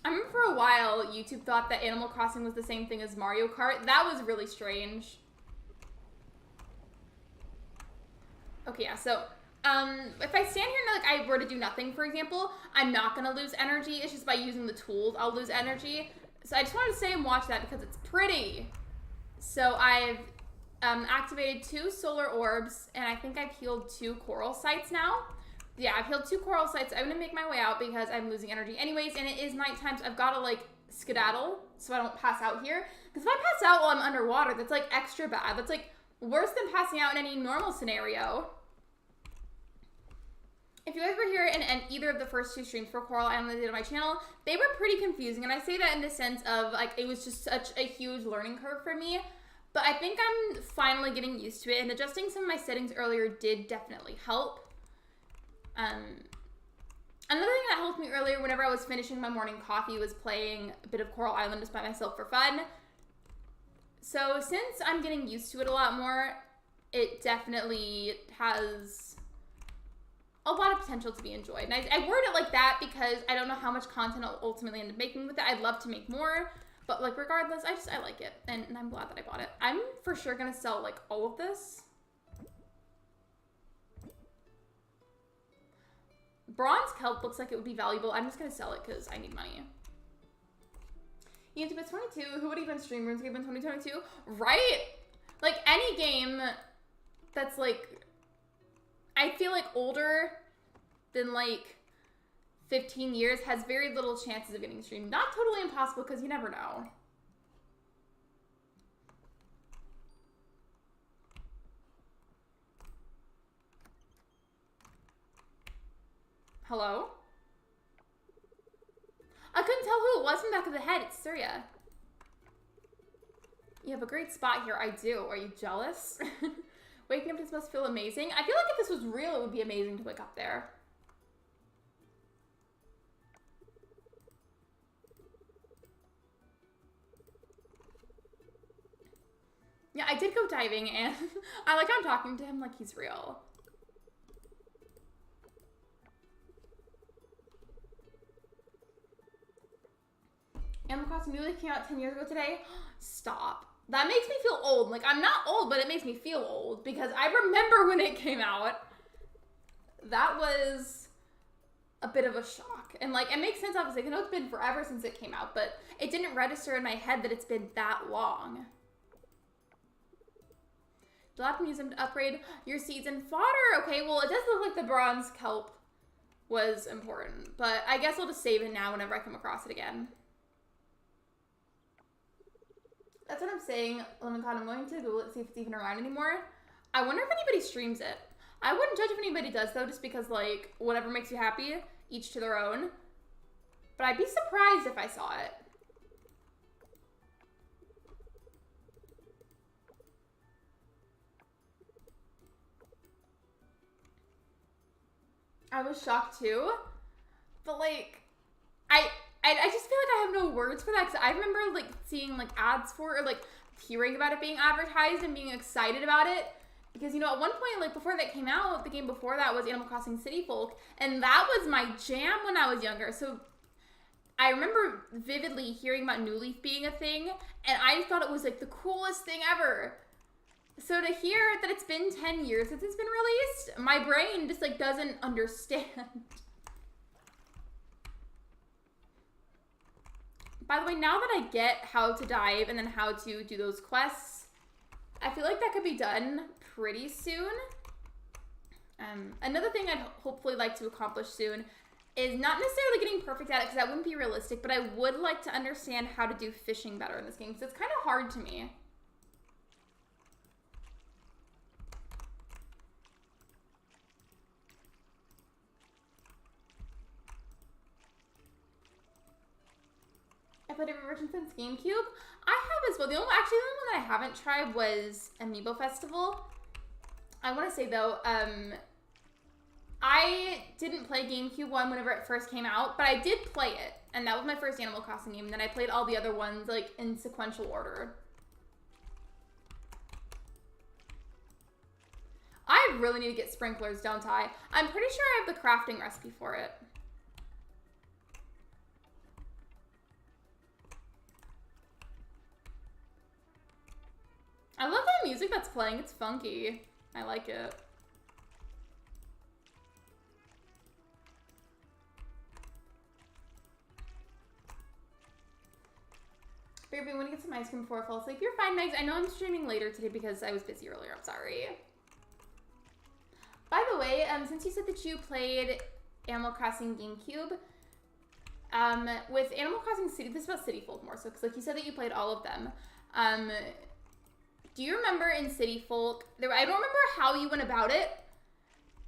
[SPEAKER 1] I remember for a while, YouTube thought that Animal Crossing was the same thing as Mario Kart. That was really strange. Okay, yeah, so, if I stand here and, like, I were to do nothing, for example, I'm not gonna lose energy. It's just by using the tools, I'll lose energy. So I just wanted to stay and watch that because it's pretty. So I've activated 2 solar orbs, and I think I've healed 2 coral sites now. Yeah, I've healed 2 coral sites. I'm gonna make my way out because I'm losing energy anyways, and it is nighttime, so I've gotta, like, skedaddle so I don't pass out here. Because if I pass out while I'm underwater, that's, like, extra bad. That's, like, worse than passing out in any normal scenario. If you guys were here in either of the first 2 streams for Coral Island that I did on my channel, they were pretty confusing, and I say that in the sense of, like, it was just such a huge learning curve for me. But I think I'm finally getting used to it, and adjusting some of my settings earlier did definitely help. Another thing that helped me earlier whenever I was finishing my morning coffee was playing a bit of Coral Island just by myself for fun. So since I'm getting used to it a lot more, it definitely has a lot of potential to be enjoyed. And I word it like that because I don't know how much content I'll ultimately end up making with it. I'd love to make more, but, like, regardless, I like it, and I'm glad that I bought it. I'm for sure gonna sell, like, all of this. Bronze kelp looks like it would be valuable. I'm just gonna sell it because I need money. YouTube is 22. Who would even stream RuneScape in 2022? Right? Like, any game that's, like, I feel like older than, like, 15 years has very little chances of getting streamed. Not totally impossible because you never know. Hello? I couldn't tell who it was from the back of the head. It's Surya. You have a great spot here. I do. Are you jealous? Waking up to this must feel amazing. I feel like if this was real, it would be amazing to wake up there. Yeah, I did go diving, and I'm talking to him like he's real. Animal Crossing newly came out 10 years ago today. Stop. That makes me feel old. Like, I'm not old, but it makes me feel old because I remember when it came out. That was a bit of a shock. And, like, it makes sense, obviously. I know it's been forever since it came out, but it didn't register in my head that it's been that long. You'll have to use them to upgrade your seeds and fodder. Okay, well, it does look like the bronze kelp was important, but I guess I'll just save it now whenever I come across it again. That's what I'm saying, Lemon Con. I'm going to Google it, see if it's even around anymore. I wonder if anybody streams it. I wouldn't judge if anybody does, though, just because, like, whatever makes you happy, each to their own. But I'd be surprised if I saw it. I was shocked, too. But, like, I just feel like I have no words for that, because I remember, like, seeing, like, ads for it, or, like, hearing about it being advertised and being excited about it. Because, you know, at one point, like, before that came out, the game before that was Animal Crossing City Folk, and that was my jam when I was younger. So I remember vividly hearing about New Leaf being a thing, and I thought it was, like, the coolest thing ever. So to hear that it's been 10 years since it's been released, my brain just, like, doesn't understand. By the way, now that I get how to dive and then how to do those quests, I feel like that could be done pretty soon. Another thing I'd hopefully like to accomplish soon is not necessarily getting perfect at it, because that wouldn't be realistic, but I would like to understand how to do fishing better in this game, because it's kind of hard to me. I played every version since GameCube. I have as well. The only one that I haven't tried was Amiibo Festival. I want to say, though, I didn't play GameCube one whenever it first came out, but I did play it, and that was my first Animal Crossing game, and then I played all the other ones, like, in sequential order. I really need to get sprinklers, don't I? I'm pretty sure I have the crafting recipe for it. I love the music that's playing. It's funky. I like it. Baby, I want to get some ice cream before I fall asleep. You're fine, Megs. I know I'm streaming later today because I was busy earlier. I'm sorry. By the way, since you said that you played Animal Crossing GameCube, with Animal Crossing City, this is about City Folk more so, because like you said that you played all of them. Do you remember in City Folk, I don't remember how you went about it,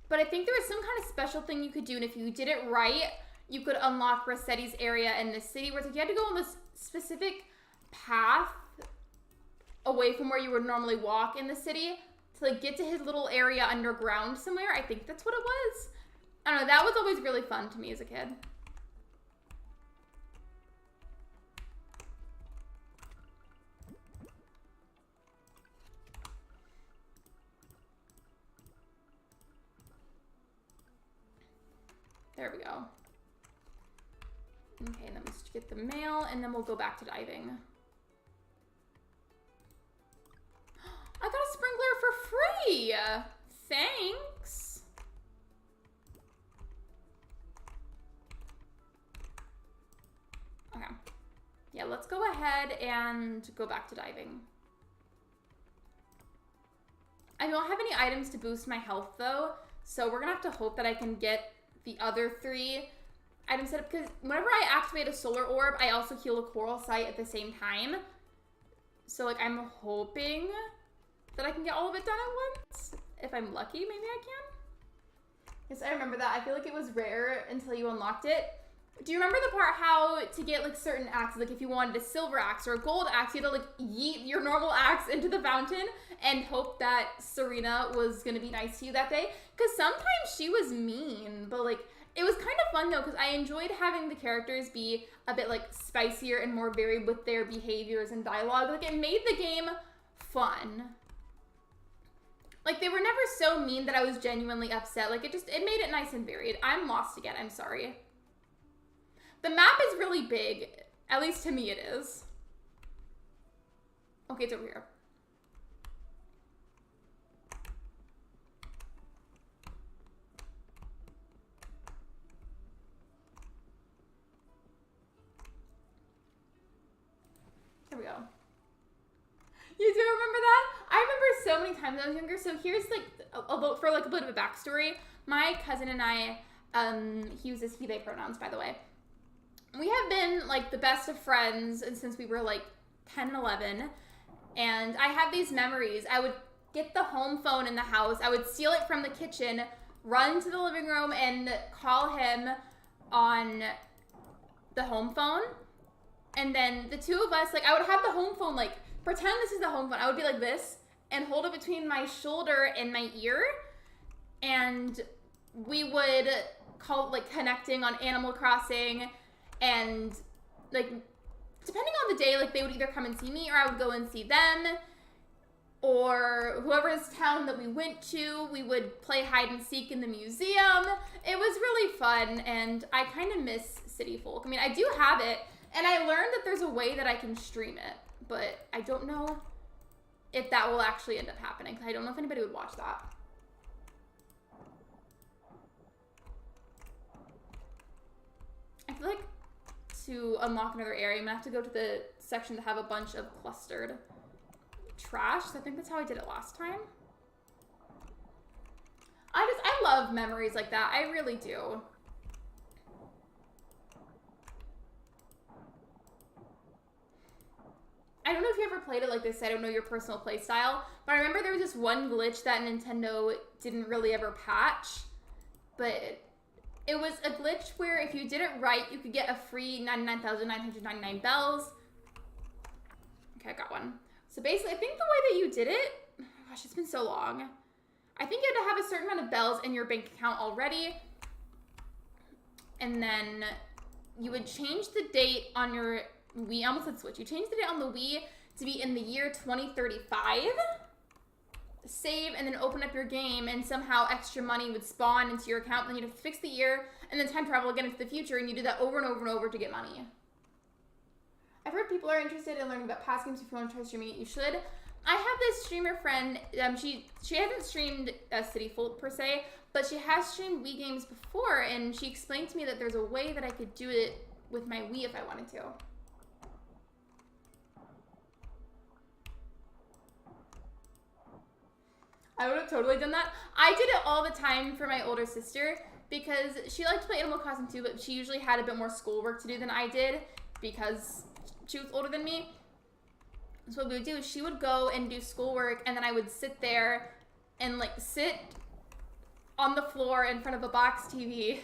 [SPEAKER 1] but I think there was some kind of special thing you could do, and if you did it right, you could unlock Rossetti's area in the city, where it's like you had to go on this specific path away from where you would normally walk in the city to like get to his little area underground somewhere. I think that's what it was. I don't know, that was always really fun to me as a kid. There we go. Okay, then we just get the mail, and then we'll go back to diving. I got a sprinkler for free! Thanks! Okay. Yeah, let's go ahead and go back to diving. I don't have any items to boost my health, though, so we're gonna have to hope that I can get the other 3 items set up, because whenever I activate a solar orb, I also heal a coral site at the same time. So, like, I'm hoping that I can get all of it done at once. If I'm lucky, maybe I can. Yes, I remember that. I feel like it was rare until you unlocked it. Do you remember the part how to get, like, certain axes, like, if you wanted a silver axe or a gold axe, you had to, like, yeet your normal axe into the fountain and hope that Serena was gonna be nice to you that day? Because sometimes she was mean, but, like, it was kind of fun, though, because I enjoyed having the characters be a bit, like, spicier and more varied with their behaviors and dialogue. Like, it made the game fun. Like, they were never so mean that I was genuinely upset. Like, it made it nice and varied. I'm lost again. I'm sorry. The map is really big. At least to me it is. Okay, it's over here. There we go. You do remember that? I remember so many times I was younger. So here's like a bit of a backstory. My cousin and I, he uses he, they pronouns, by the way. We have been like the best of friends since we were like 10 and 11. And I have these memories. I would get the home phone in the house. I would steal it from the kitchen, run to the living room and call him on the home phone. And then the two of us, like, I would have the home phone, like, pretend this is the home phone. I would be like this and hold it between my shoulder and my ear. And we would call, like, connecting on Animal Crossing. And, like, depending on the day, like, they would either come and see me or I would go and see them. Or whoever's town that we went to, we would play hide and seek in the museum. It was really fun, and I kind of miss City Folk. I mean, I do have it, and I learned that there's a way that I can stream it. But I don't know if that will actually end up happening. I don't know if anybody would watch that. I feel like to unlock another area, I'm going to have to go to the section that have a bunch of clustered trash. So I think that's how I did it last time. I love memories like that. I really do. I don't know if you ever played it like this. I don't know your personal play style, but I remember there was this one glitch that Nintendo didn't really ever patch, but it was a glitch where if you did it right, you could get a free 99,999 bells. Okay, I got one. So basically, I think the way that you did it, oh gosh, it's been so long. I think you had to have a certain amount of bells in your bank account already, and then you would change the date on your Wii. I almost said Switch. You changed the date on the Wii to be in the year 2035. Save and then open up your game, and somehow extra money would spawn into your account. Then you'd have to fix the year and then time travel again into the future, and you do that over and over and over to get money. I've heard people are interested in learning about past games. If you want to try streaming it, you should. I have this streamer friend. She hasn't streamed City Folk per se, but she has streamed Wii games before, and she explained to me that there's a way that I could do it with my Wii if I wanted to. I would have totally done that. I did it all the time for my older sister because she liked to play Animal Crossing too, but she usually had a bit more schoolwork to do than I did because she was older than me. So what we would do is she would go and do schoolwork, and then I would sit there and like sit on the floor in front of a box TV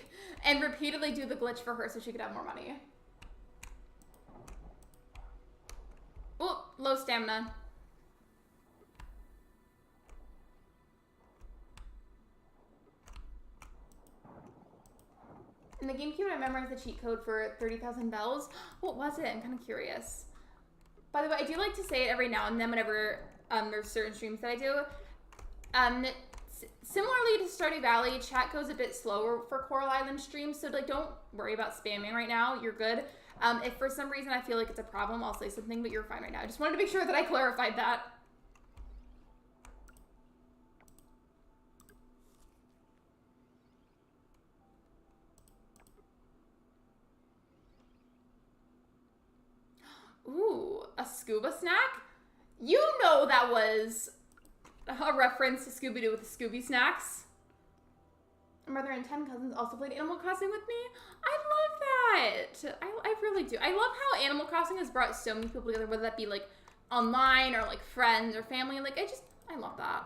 [SPEAKER 1] and repeatedly do the glitch for her so she could have more money. Oh, low stamina. In the GameCube, I memorized the cheat code for 30,000 bells. What was it? I'm kind of curious. By the way, I do like to say it every now and then whenever there's certain streams that I do. Similarly to Stardew Valley, chat goes a bit slower for Coral Island streams, so like don't worry about spamming right now. You're good. If for some reason I feel like it's a problem, I'll say something, but you're fine right now. I just wanted to make sure that I clarified that. Ooh, a scuba snack? You know that was a reference to Scooby-Doo with the Scooby snacks. My brother and 10 cousins also played Animal Crossing with me. I love that. I really do. I love how Animal Crossing has brought so many people together, whether that be like online or like friends or family. Like I love that.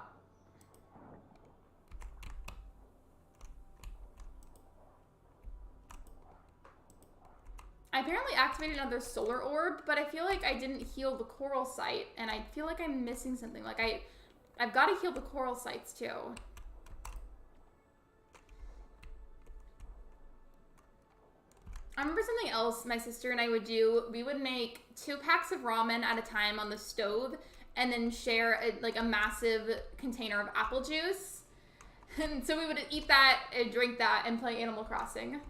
[SPEAKER 1] I apparently activated another solar orb, but I feel like I didn't heal the coral site, and I feel like I'm missing something. Like I've got to heal the coral sites too. I remember something else my sister and I would do. We would make 2 packs of ramen at a time on the stove, and then share like a massive container of apple juice. And so we would eat that and drink that and play Animal Crossing.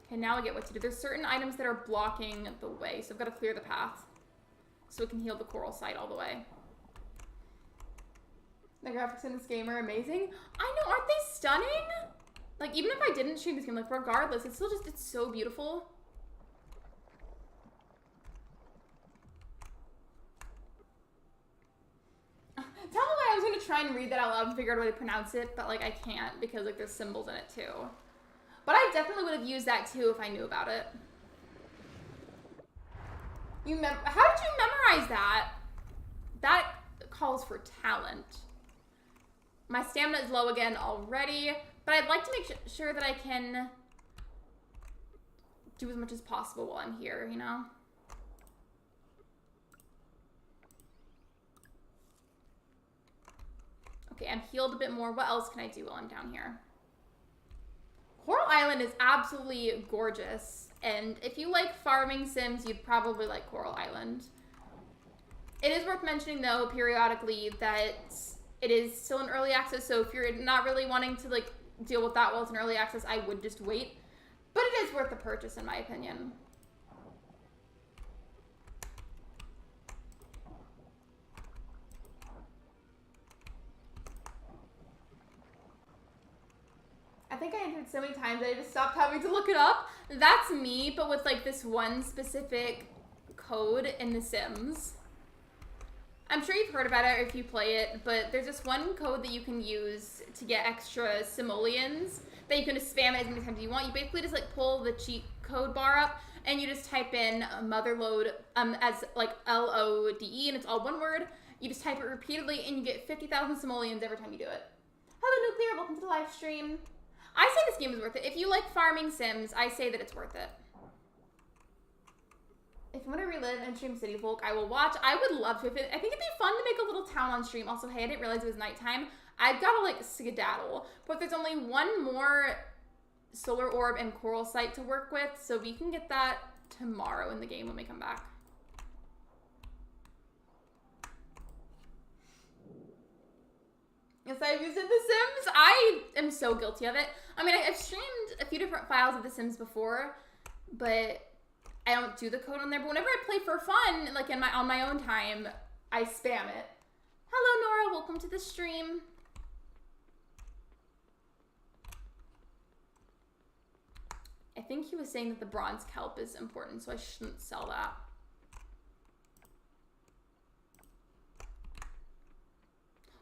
[SPEAKER 1] Okay, now I get what to do. There's certain items that are blocking the way, so I've got to clear the path so it can heal the coral site all the way. The graphics in this game are amazing. I know, aren't they stunning? Like, even if I didn't stream this game, like, regardless, it's still just, it's so beautiful. Tell me why I was gonna try and read that out loud and figure out a way to pronounce it, but, like, I can't because, like, there's symbols in it, too. But I definitely would have used that, too, if I knew about it. How did you memorize that? That calls for talent. My stamina is low again already, but I'd like to make sure that I can do as much as possible while I'm here, you know? Okay, I'm healed a bit more. What else can I do while I'm down here? Coral Island is absolutely gorgeous, and if you like farming sims, you'd probably like Coral Island. It is worth mentioning, though, periodically, that it is still in early access, so if you're not really wanting to, like, deal with that while it's in early access, I would just wait. But it is worth the purchase, in my opinion. I think I entered so many times that I just stopped having to look it up. That's me, but with, like, this one specific code in The Sims. I'm sure you've heard about it if you play it, but there's this one code that you can use to get extra simoleons that you can just spam it as many times as you want. You basically just, like, pull the cheat code bar up and you just type in motherlode as, like, LODE, and it's all one word. You just type it repeatedly and you get 50,000 simoleons every time you do it. Hello, Nuclear. Welcome to the live stream. I say this game is worth it. If you like farming sims, I say that it's worth it. If you want to relive and stream City Folk, I will watch. I would love to. I think it'd be fun to make a little town on stream. Also, hey, I didn't realize it was nighttime. I've got to, like, skedaddle. But there's only one more solar orb and coral site to work with, so we can get that tomorrow in the game when we come back. Yes, I've used it in The Sims. I am so guilty of it. I mean, I've streamed a few different files of The Sims before, but I don't do the code on there. But whenever I play for fun, like on my own time, I spam it. Hello, Nora. Welcome to the stream. I think he was saying that the bronze kelp is important, so I shouldn't sell that.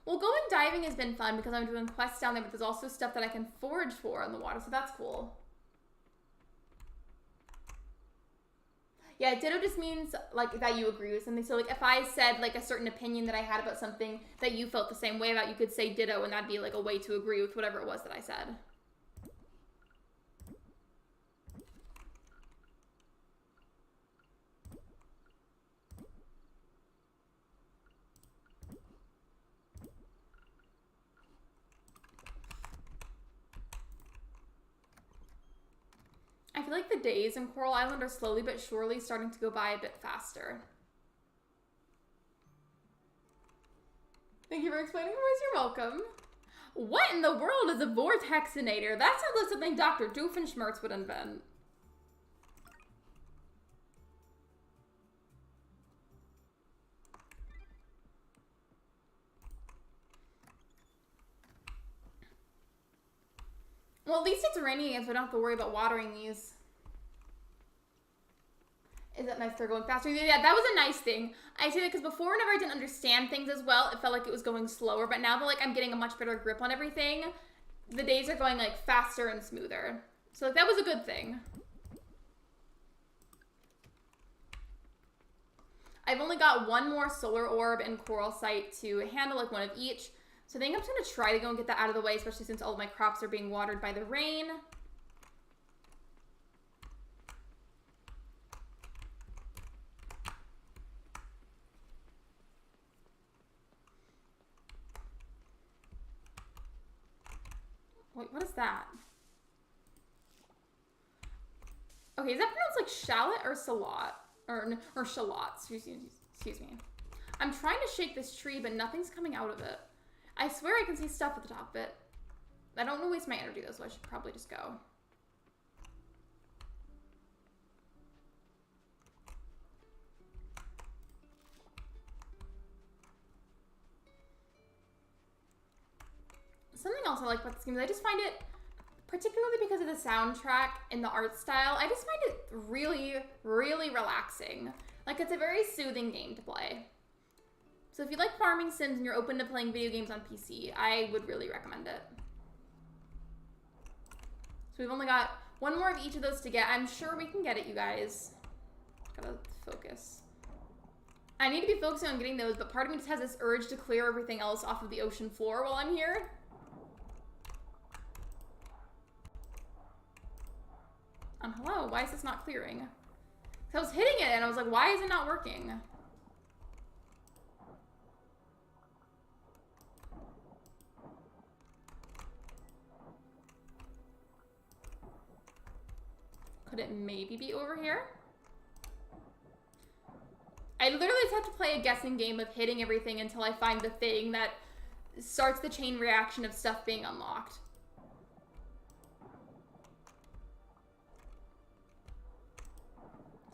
[SPEAKER 1] Well, going diving has been fun because I'm doing quests down there, but there's also stuff that I can forage for on the water, so that's cool. Yeah, ditto just means, like, that you agree with something. So, like, if I said, like, a certain opinion that I had about something that you felt the same way about, you could say ditto, and that'd be, like, a way to agree with whatever it was that I said. I feel like the days in Coral Island are slowly but surely starting to go by a bit faster. Thank you for explaining, Royce. You're welcome. What in the world is a vortexinator? That sounds like something Dr. Doofenshmirtz would invent. Well, at least it's raining again, so I don't have to worry about watering these. Is that nice they're going faster? Yeah, that was a nice thing. I say that because before, whenever I didn't understand things as well, it felt like it was going slower. But now that, like, I'm getting a much better grip on everything, the days are going, like, faster and smoother. So, like, that was a good thing. I've only got one more solar orb and coral site to handle, like, one of each. So I think I'm just going to try to go and get that out of the way, especially since all of my crops are being watered by the rain. wait, what is that? Okay, is that pronounced like shallot or salot? Or shallot, excuse me. I'm trying to shake this tree, but nothing's coming out of it. I swear I can see stuff at the top of it. I don't want to waste my energy though, so I should probably just go. Something else I like about this game is I just find it, particularly because of the soundtrack and the art style, I just find it really, really relaxing. Like, it's a very soothing game to play. So if you like farming sims and you're open to playing video games on PC, I would really recommend it. So we've only got one more of each of those to get. I'm sure we can get it, you guys. Gotta focus. I need to be focusing on getting those, but part of me just has this urge to clear everything else off of the ocean floor while I'm here. Hello, why is this not clearing? So I was hitting it and I was like, why is it not working? Could it maybe be over here? I literally just have to play a guessing game of hitting everything until I find the thing that starts the chain reaction of stuff being unlocked.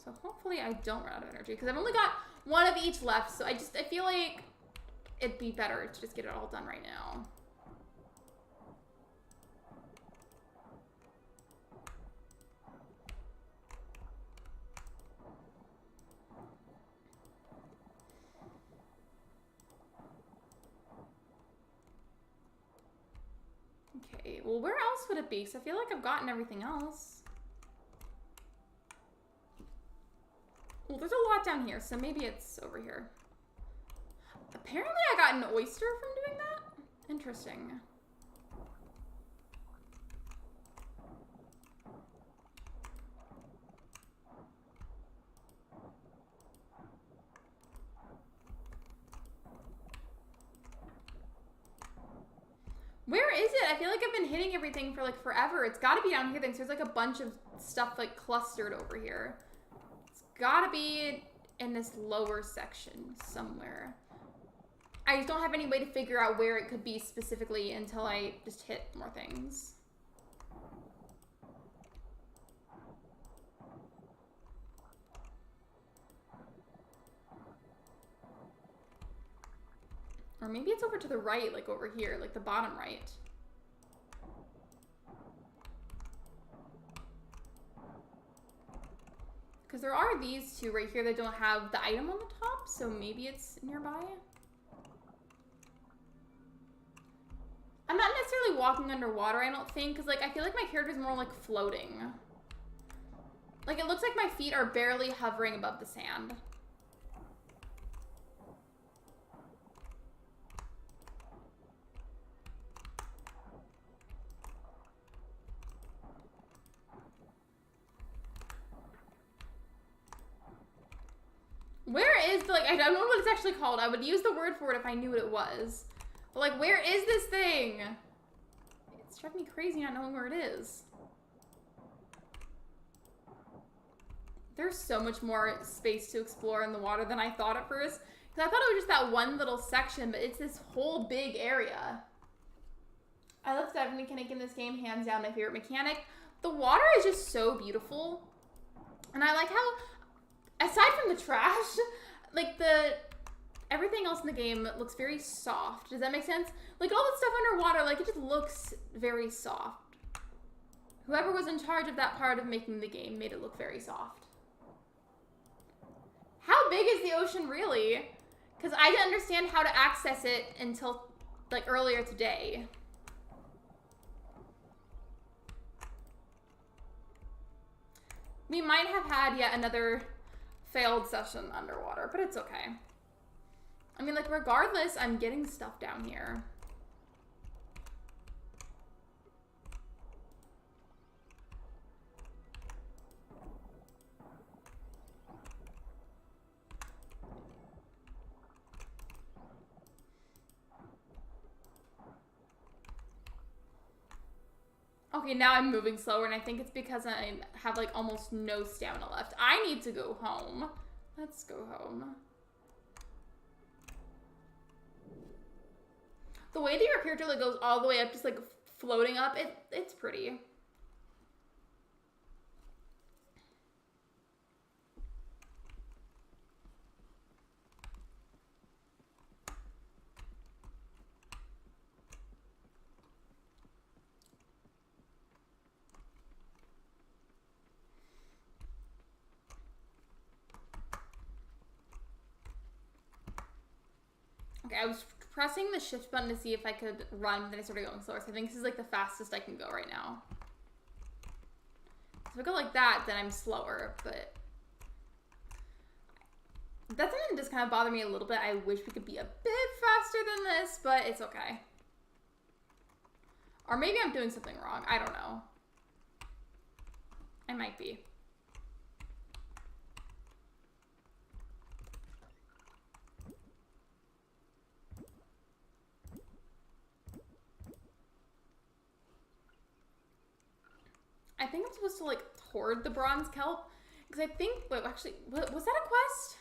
[SPEAKER 1] So hopefully I don't run out of energy, because I've only got one of each left, so I feel like it'd be better to just get it all done right now. Okay, well, where else would it be? Because I feel like I've gotten everything else. Well, there's a lot down here, so maybe it's over here. Apparently I got an oyster from doing that? Interesting. Where is it? I feel like I've been hitting everything for like forever. It's gotta be down here then, so there's like a bunch of stuff like clustered over here. Gotta be in this lower section somewhere. I just don't have any way to figure out where it could be specifically until I just hit more things. Or maybe it's over to the right, like over here, like the bottom right. Because there are these two right here that don't have the item on the top, so maybe it's nearby. I'm not necessarily walking underwater, I don't think, because like I feel like my character's more like floating. Like it looks like my feet are barely hovering above the sand. Where is, like, I don't know what it's actually called. I would use the word for it if I knew what it was. But, like, where is this thing? It's driving me crazy not knowing where it is. There's so much more space to explore in the water than I thought at first. Because I thought it was just that one little section, but it's this whole big area. I love the mechanic in this game, hands down my favorite mechanic. The water is just so beautiful. And I like how, aside from the trash, like everything else in the game looks very soft. Does that make sense? Like all the stuff underwater, like it just looks very soft. Whoever was in charge of that part of making the game made it look very soft. How big is the ocean really? Because I didn't understand how to access it until like earlier today. We might have had yet another failed session underwater, but it's okay. I mean, like, regardless, I'm getting stuff down here. Okay, now I'm moving slower, and I think it's because I have, like, almost no stamina left. I need to go home. Let's go home. The way that your character, like, goes all the way up, just, like, floating up, it's pretty. Okay, I was pressing the shift button to see if I could run, but then I started going slower. So I think this is like the fastest I can go right now. So if I go like that, then I'm slower, but that's something that does kind of bother me a little bit. I wish we could be a bit faster than this, but it's okay. Or maybe I'm doing something wrong. I don't know. I might be. I think I'm supposed to, like, hoard the bronze kelp. Because I think, wait, actually, was that a quest?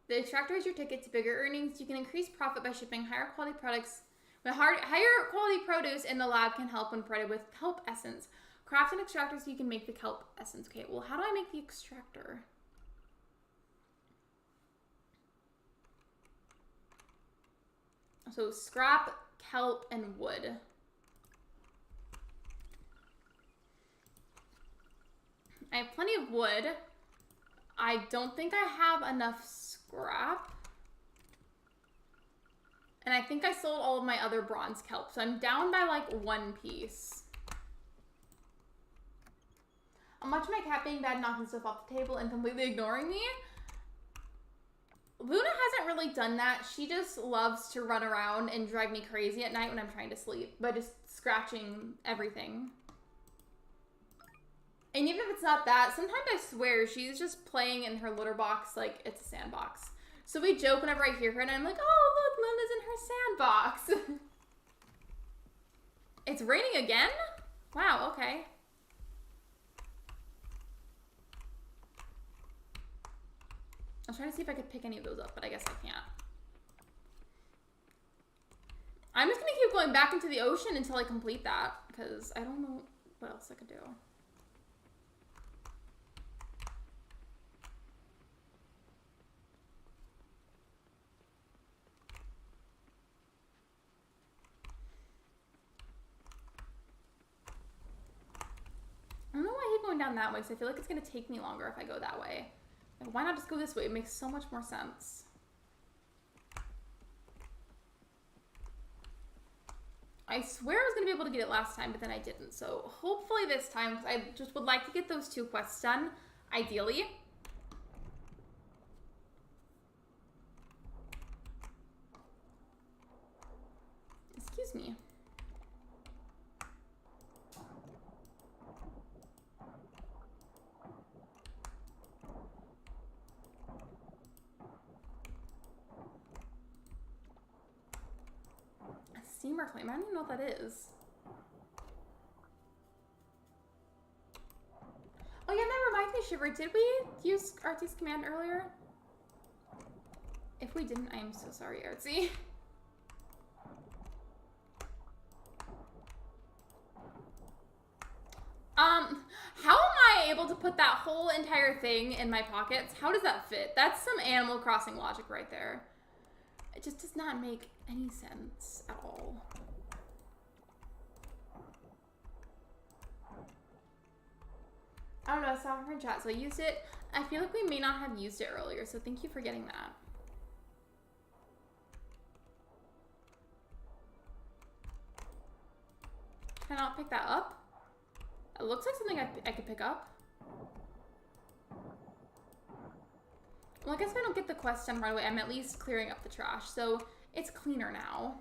[SPEAKER 1] The extractor is your ticket to bigger earnings. You can increase profit by shipping higher quality products. Higher quality produce in the lab can help when provided with kelp essence. Craft an extractor so you can make the kelp essence. Okay, well, how do I make the extractor? So scrap, kelp, and wood. I have plenty of wood. I don't think I have enough scrap. And I think I sold all of my other bronze kelp. So I'm down by like 1 piece. I'm watching my cat being bad, knocking stuff off the table and completely ignoring me. Luna hasn't really done that. She just loves to run around and drive me crazy at night when I'm trying to sleep by just scratching everything. And even if it's not that, sometimes I swear she's just playing in her litter box like it's a sandbox. So we joke whenever I hear her and I'm like, oh, look, Luna's in her sandbox. It's raining again? Wow, okay. I was trying to see if I could pick any of those up, but I guess I can't. I'm just gonna keep going back into the ocean until I complete that, because I don't know what else I could do. I don't know why I keep going down that way, because I feel like it's going to take me longer if I go that way. Like, why not just go this way? It makes so much more sense. I swear I was going to be able to get it last time, but then I didn't. So hopefully this time, because I just would like to get those 2 quests done, ideally. Excuse me. Steamer claim. I don't even know what that is. Oh yeah, that reminds me, Shiver. Did we use Artsy's command earlier? If we didn't, I am so sorry, Artsy. How am I able to put that whole entire thing in my pockets? How does that fit? That's some Animal Crossing logic right there. It just does not make any sense at all. I don't know, I saw it from chat, so I used it. I feel like we may not have used it earlier, so thank you for getting that. Can I not pick that up? It looks like something I could pick up. Well, I guess if I don't get the quest done right away, I'm at least clearing up the trash, so it's cleaner now.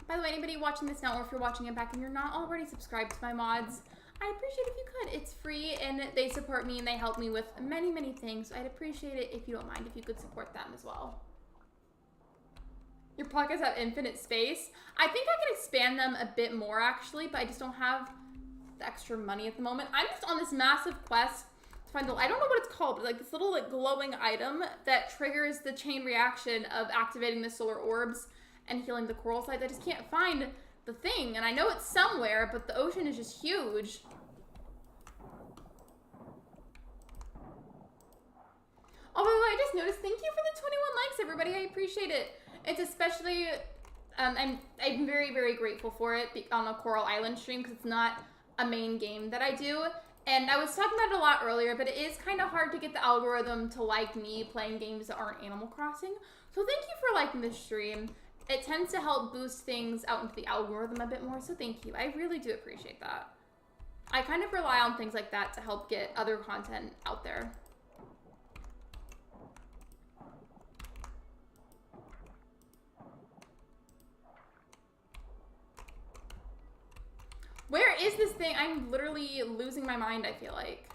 [SPEAKER 1] By the way, anybody watching this now, or if you're watching it back and you're not already subscribed to my mods, I'd appreciate if you could. It's free, and they support me, and they help me with many, many things, so I'd appreciate it if you don't mind if you could support them as well. Your pockets have infinite space. I think I can expand them a bit more, actually, but I just don't have the extra money at the moment. I'm just on this massive quest to find the, I don't know what it's called, but like this little like glowing item that triggers the chain reaction of activating the solar orbs and healing the coral sites. I just can't find the thing, and I know it's somewhere, but the ocean is just huge. Although I just noticed, thank you for the 21 likes, everybody. I appreciate it. It's especially, I'm very, very grateful for it on a Coral Island stream because it's not a main game that I do. And I was talking about it a lot earlier, but it is kind of hard to get the algorithm to like me playing games that aren't Animal Crossing. So thank you for liking this stream. It tends to help boost things out into the algorithm a bit more, so thank you. I really do appreciate that. I kind of rely on things like that to help get other content out there. Where is this thing? I'm literally losing my mind, I feel like.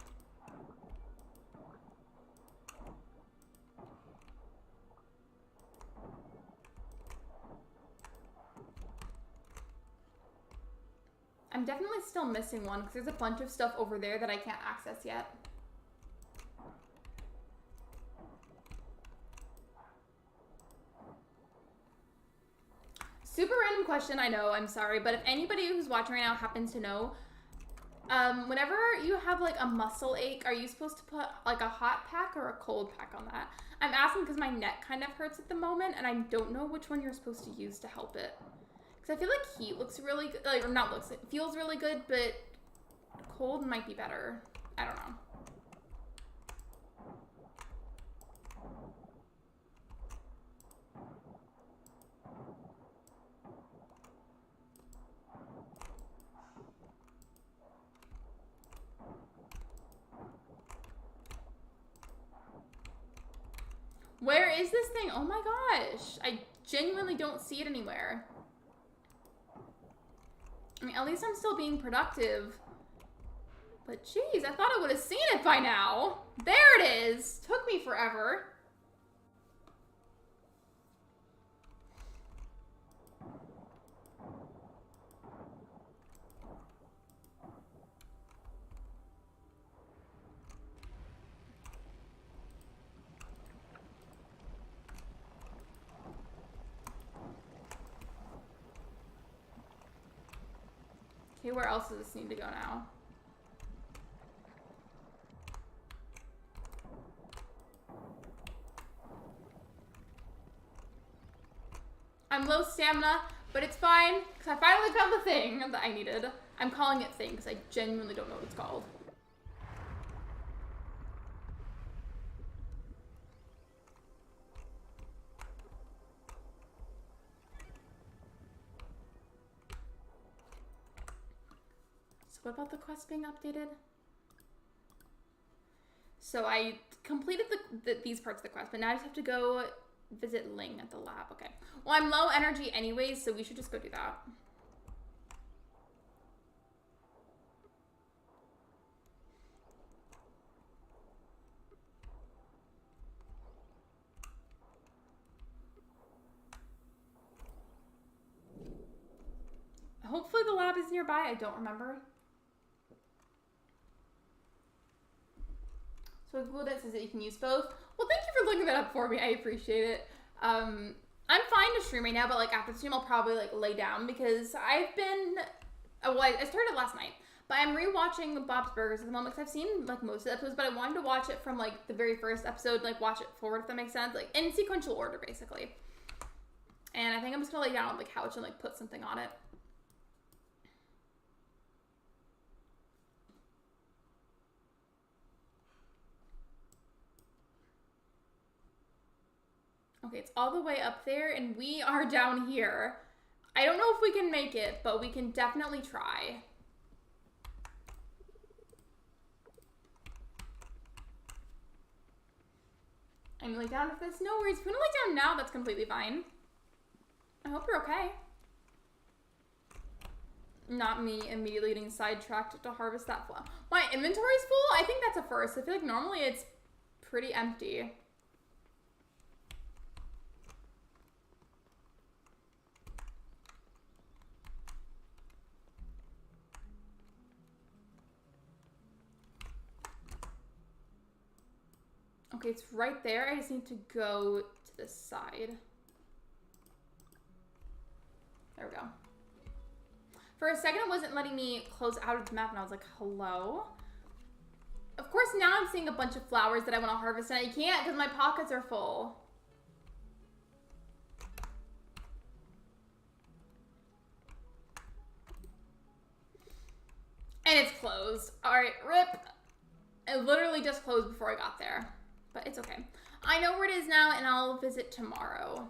[SPEAKER 1] I'm definitely still missing one because there's a bunch of stuff over there that I can't access yet. Super random question, I know, I'm sorry, but if anybody who's watching right now happens to know, whenever you have like a muscle ache, are you supposed to put like a hot pack or a cold pack on that? I'm asking because my neck kind of hurts at the moment and I don't know which one you're supposed to use to help it. Because I feel like heat looks really good, like, or not looks, it feels really good, but cold might be better. I don't know. Where is this thing? Oh my gosh. I genuinely don't see it anywhere. I mean, at least I'm still being productive. But geez, I thought I would have seen it by now. There it is. Took me forever. Okay, where else does this need to go now? I'm low stamina, but it's fine, because I finally found the thing that I needed. I'm calling it thing, because I genuinely don't know what it's called. What about the quest being updated? So I completed these parts of the quest, but now I just have to go visit Ling at the lab. Okay. Well, I'm low energy anyways, so we should just go do that. Hopefully the lab is nearby. I don't remember. So Google that says that you can use both. Well, thank you for looking that up for me. I appreciate it. I'm fine to stream right now, but like after the stream, I'll probably like lay down because I've been, well, I started last night, but I'm rewatching Bob's Burgers at the moment because I've seen like most of the episodes, but I wanted to watch it from like the very first episode, like watch it forward if that makes sense, like in sequential order basically. And I think I'm just gonna lay down on the couch and like put something on it. Okay, it's all the way up there, and we are down here. I don't know if we can make it, but we can definitely try. I'm gonna lay down if there's no worries. If you wanna lay down now, that's completely fine. I hope you're okay. Not me immediately getting sidetracked to harvest that flower. My inventory's full? I think that's a first. I feel like normally it's pretty empty. Okay, it's right there. I just need to go to this side. There we go. For a second, it wasn't letting me close out of the map, and I was like, hello? Of course, now I'm seeing a bunch of flowers that I want to harvest, and I can't because my pockets are full. And it's closed. All right, rip. It literally just closed before I got there, but it's okay. I know where it is now, and I'll visit tomorrow.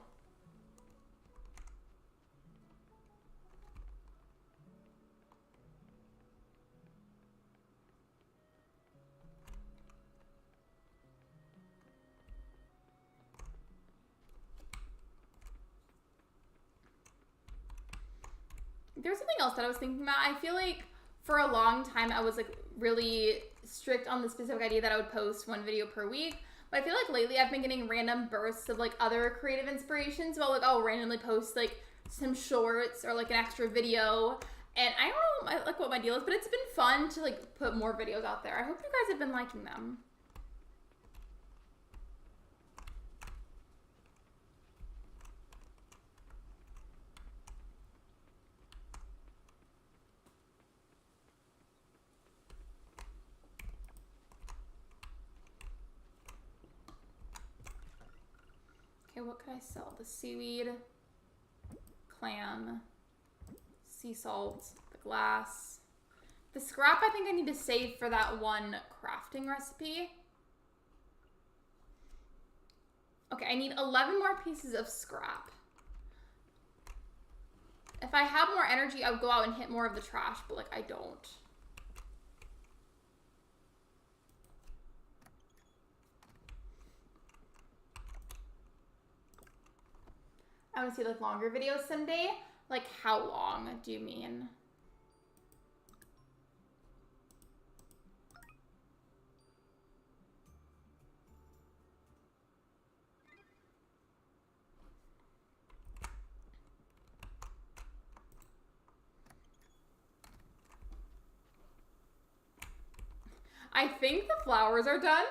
[SPEAKER 1] There's something else that I was thinking about. I feel like for a long time I was like really strict on the specific idea that I would post one video per week. But I feel like lately I've been getting random bursts of like other creative inspirations. So I'll like, I'll randomly post like some shorts or like an extra video. And I don't know like what my deal is, but it's been fun to like put more videos out there. I hope you guys have been liking them. Okay, what could I sell? The seaweed, clam, sea salt, the glass. The scrap I think I need to save for that one crafting recipe. Okay, I need 11 more pieces of scrap. If I had more energy, I would go out and hit more of the trash, but like I don't. I want to see like longer videos someday. Like how long do you mean? I think the flowers are done.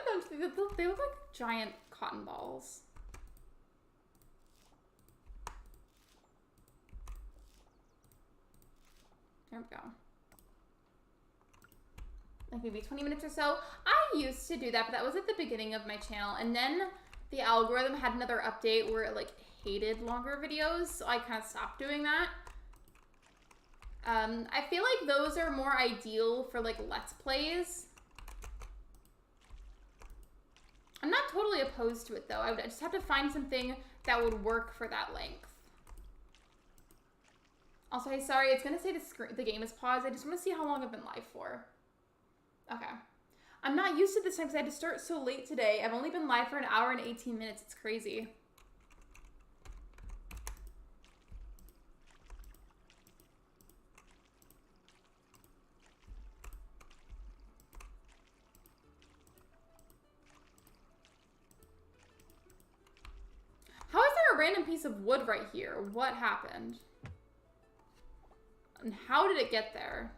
[SPEAKER 1] They look like giant cotton balls. There we go. Like maybe 20 minutes or so. I used to do that, but that was at the beginning of my channel. And then the algorithm had another update where it like hated longer videos. So I kind of stopped doing that. I feel like those are more ideal for like Let's Plays. I'm not totally opposed to it though. I would just have to find something that would work for that length. Also, hey, sorry, it's gonna say the game is paused. I just want to see how long I've been live for. Okay. I'm not used to this time because I had to start so late today. I've only been live for an hour and 18 minutes. It's crazy. How is there a random piece of wood right here? What happened? And how did it get there?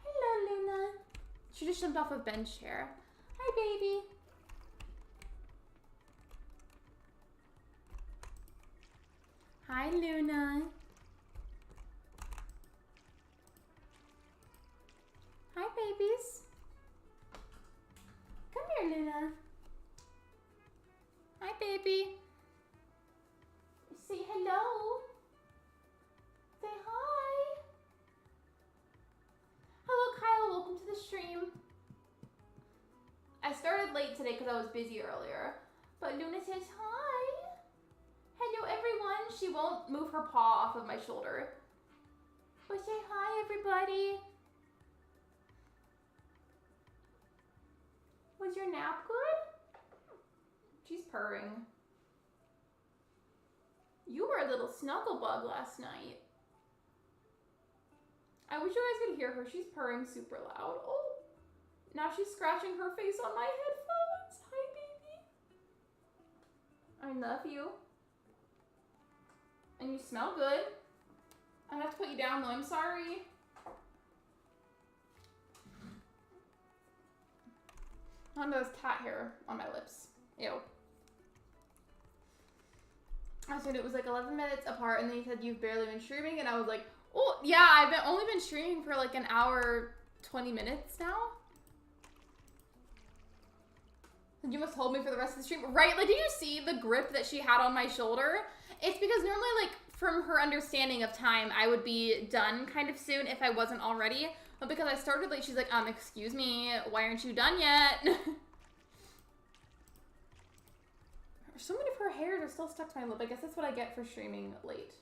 [SPEAKER 1] Hello, Luna. She just jumped off a bench chair. Hi, baby. Hi, Luna. Hi, babies. Come here, Luna. Hi, baby. Say hello. Say hi. Hello, Kyle. Welcome to the stream. I started late today because I was busy earlier. But Luna says hi. Hello, everyone. She won't move her paw off of my shoulder. But say hi, everybody. Was your nap good? She's purring. You were a little snuggle bug last night. I wish you guys could hear her. She's purring super loud. Oh, now she's scratching her face on my headphones. Hi, baby. I love you. And you smell good. I'm gonna have to put you down though, I'm sorry. Oh, no, there's cat hair on my lips. Ew. I said it was like 11 minutes apart, and then you said you've barely been streaming, and I was like, oh, yeah, I've only been streaming for like an hour, 20 minutes now. You must hold me for the rest of the stream. Right, like, did you see the grip that she had on my shoulder? It's because normally, like, from her understanding of time, I would be done kind of soon if I wasn't already. But because I started late, she's like, excuse me, why aren't you done yet? So many of her hairs are still stuck to my lip. I guess that's what I get for streaming late.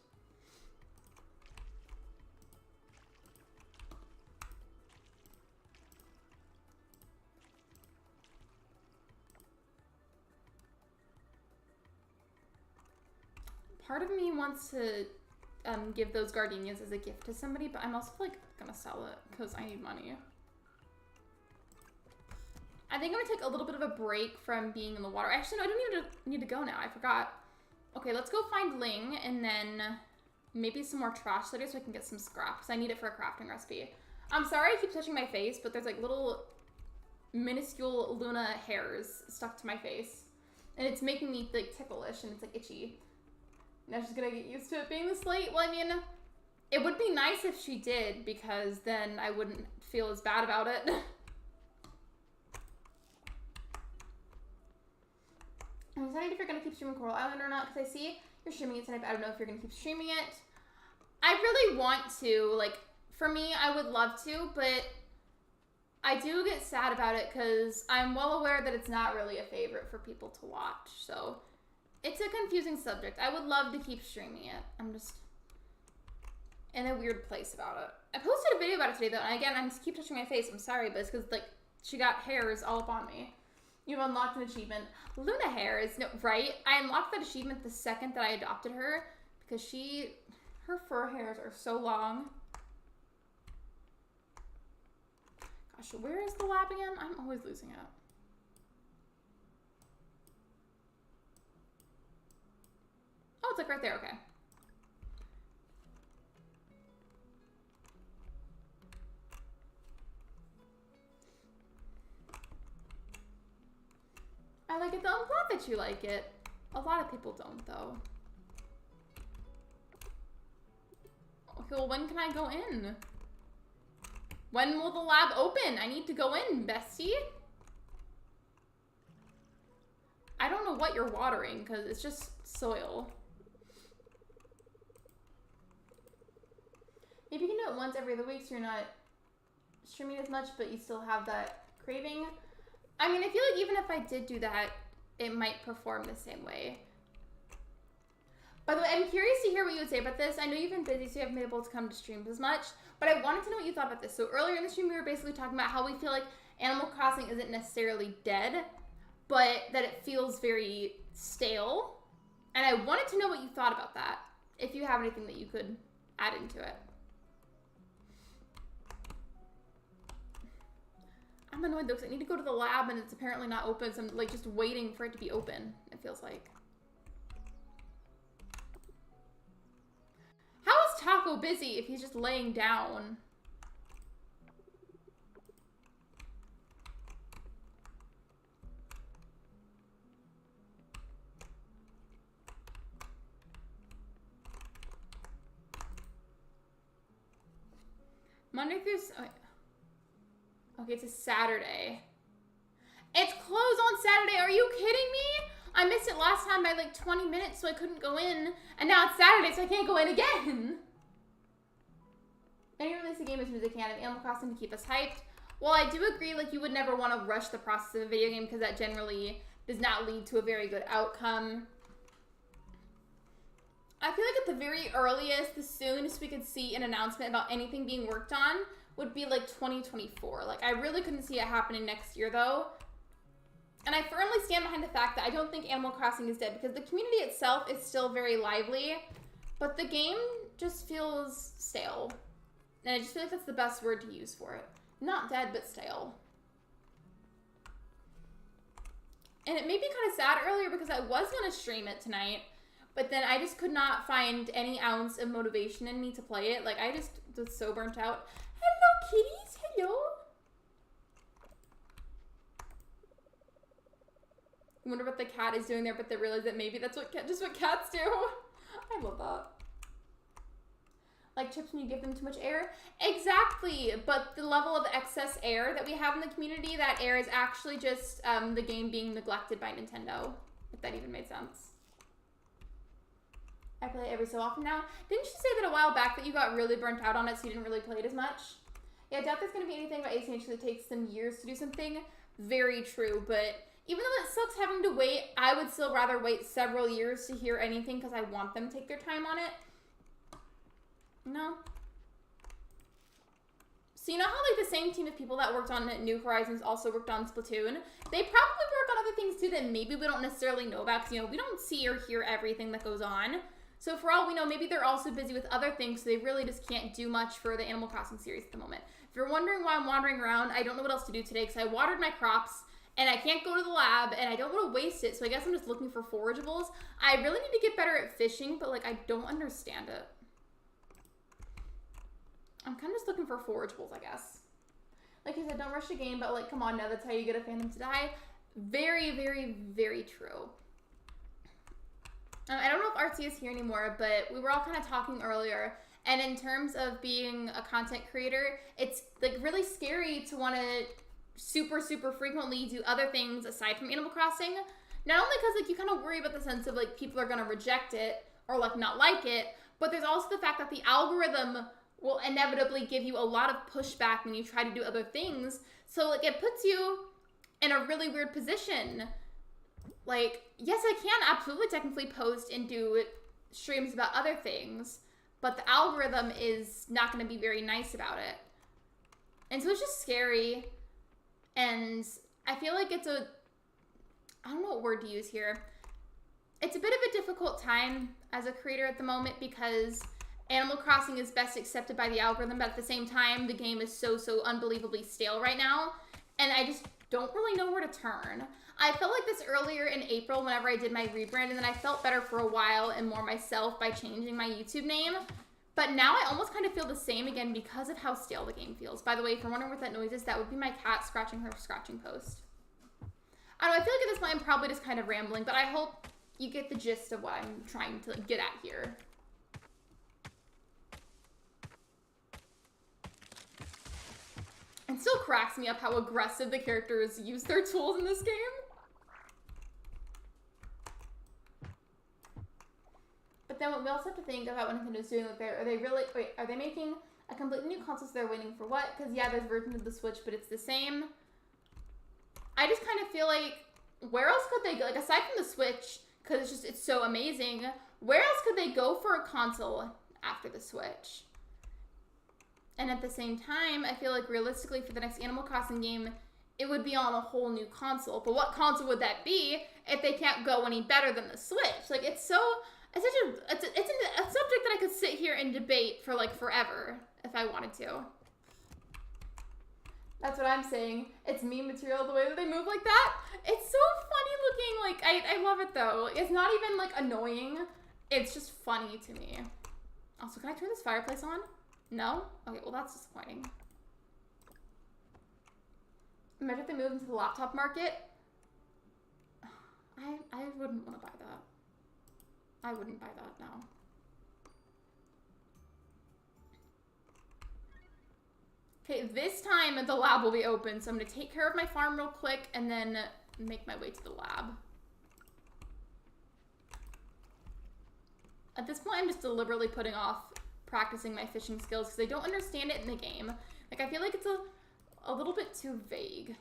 [SPEAKER 1] Part of me wants to give those gardenias as a gift to somebody, but I'm also like gonna sell it because I need money. I think I'm gonna take a little bit of a break from being in the water. Actually, no, I don't even need to go now. I forgot. Okay, let's go find Ling and then maybe some more trash later so I can get some scraps. I need it for a crafting recipe. I'm sorry I keep touching my face, but there's like little minuscule Luna hairs stuck to my face. And it's making me like ticklish and it's like itchy. Now she's gonna get used to it being this late. Well, I mean, it would be nice if she did because then I wouldn't feel as bad about it. I'm excited if you're going to keep streaming Coral Island or not, because I see you're streaming it tonight, but I don't know if you're going to keep streaming it. I really want to. Like, for me, I would love to, but I do get sad about it, because I'm well aware that it's not really a favorite for people to watch, so it's a confusing subject. I would love to keep streaming it. I'm just in a weird place about it. I posted a video about it today, though, and again, I just keep touching my face. I'm sorry, but it's because, like, she got hairs all up on me. You've unlocked an achievement. Luna hairs, no, right? I unlocked that achievement the second that I adopted her because her fur hairs are so long. Gosh, where is the lab again? I'm always losing it. Oh, it's like right there, okay. I like it though. I'm glad that you like it. A lot of people don't though. Okay, well when can I go in? When will the lab open? I need to go in, bestie. I don't know what you're watering because it's just soil. Maybe you can do it once every other week so you're not streaming as much but you still have that craving. I mean, I feel like even if I did do that, it might perform the same way. By the way, I'm curious to hear what you would say about this. I know you've been busy, so you haven't been able to come to streams as much, but I wanted to know what you thought about this. So earlier in the stream, we were basically talking about how we feel like Animal Crossing isn't necessarily dead, but that it feels very stale. And I wanted to know what you thought about that, if you have anything that you could add into it. I'm annoyed though because I need to go to the lab and it's apparently not open, so I'm like just waiting for it to be open, it feels like. How is Taco busy if he's just laying down? Monday through... Okay, it's a Saturday. It's closed on Saturday. Are you kidding me? I missed it last time by like 20 minutes, so I couldn't go in. And now it's Saturday, so I can't go in again. Maybe release a game as soon as they can of Animal Crossing to keep us hyped. Well, I do agree, like, you would never want to rush the process of a video game because that generally does not lead to a very good outcome. I feel like at the very earliest, the soonest we could see an announcement about anything being worked on would be like 2024. Like, I really couldn't see it happening next year though. And I firmly stand behind the fact that I don't think Animal Crossing is dead because the community itself is still very lively, but the game just feels stale. And I just feel like that's the best word to use for it. Not dead, but stale. And it made me kind of sad earlier because I was going to stream it tonight, but then I just could not find any ounce of motivation in me to play it. Like, I just was so burnt out. Hello, kitties. Hello. I wonder what the cat is doing there, but they realize that maybe that's just what cats do. I love that. Like chips when you give them too much air? Exactly, but the level of excess air that we have in the community, that air is actually just the game being neglected by Nintendo, if that even made sense. I play it every so often now. Didn't you say that a while back that you got really burnt out on it, so you didn't really play it as much? Yeah, I doubt there's going to be anything about ACH that takes them years to do something. Very true, but even though it sucks having to wait, I would still rather wait several years to hear anything because I want them to take their time on it. No. So you know how like the same team of people that worked on New Horizons also worked on Splatoon? They probably work on other things too that maybe we don't necessarily know about because, you know, we don't see or hear everything that goes on. So for all we know, maybe they're also busy with other things, so they really just can't do much for the Animal Crossing series at the moment. If you're wondering why I'm wandering around, I don't know what else to do today because I watered my crops and I can't go to the lab and I don't want to waste it, so I guess I'm just looking for forageables. I really need to get better at fishing, but like I don't understand it. I'm kind of just looking for forageables, I guess. Like I said, don't rush a game, but like, come on now, that's how you get a fandom to die. Very, very, very true. I don't know if Artsy is here anymore, but we were all kind of talking earlier, and in terms of being a content creator, it's like really scary to want to super, super frequently do other things aside from Animal Crossing. Not only because like you kind of worry about the sense of like people are going to reject it or like not like it, but there's also the fact that the algorithm will inevitably give you a lot of pushback when you try to do other things. So like it puts you in a really weird position. Like, yes, I can absolutely technically post and do streams about other things, but the algorithm is not going to be very nice about it. And so it's just scary. And I feel like it's a, I don't know what word to use here. It's a bit of a difficult time as a creator at the moment because Animal Crossing is best accepted by the algorithm, but at the same time, the game is so unbelievably stale right now, and I just don't really know where to turn. I felt like this earlier in April whenever I did my rebrand, and then I felt better for a while and more myself by changing my YouTube name, but now I almost kind of feel the same again because of how stale the game feels. By the way, if you're wondering what that noise is, that would be my cat scratching her scratching post. I don't know, I feel like at this point I'm probably just kind of rambling, but I hope you get the gist of what I'm trying to get at here. It still cracks me up how aggressive the characters use their tools in this game. But then we also have to think about what Nintendo's doing with their, are they making a completely new console so they're waiting for what? Because yeah, there's versions of the Switch, but it's the same. I just kind of feel like, where else could they go? Like aside from the Switch, because it's so amazing, where else could they go for a console after the Switch? And at the same time, I feel like realistically for the next Animal Crossing game, it would be on a whole new console. But what console would that be if they can't go any better than the Switch? Like it's a subject that I could sit here and debate for like forever if I wanted to. That's what I'm saying. It's meme material the way that they move like that. It's so funny looking. Like I love it though. It's not even like annoying. It's just funny to me. Also, can I turn this fireplace on? No? Okay, well that's disappointing. Imagine if they move into the laptop market. I wouldn't want to buy that. I wouldn't buy that now. Okay, this time the lab will be open, so I'm going to take care of my farm real quick and then make my way to the lab. At this point, I'm just deliberately putting off practicing my fishing skills because I don't understand it in the game. Like, I feel like it's a little bit too vague.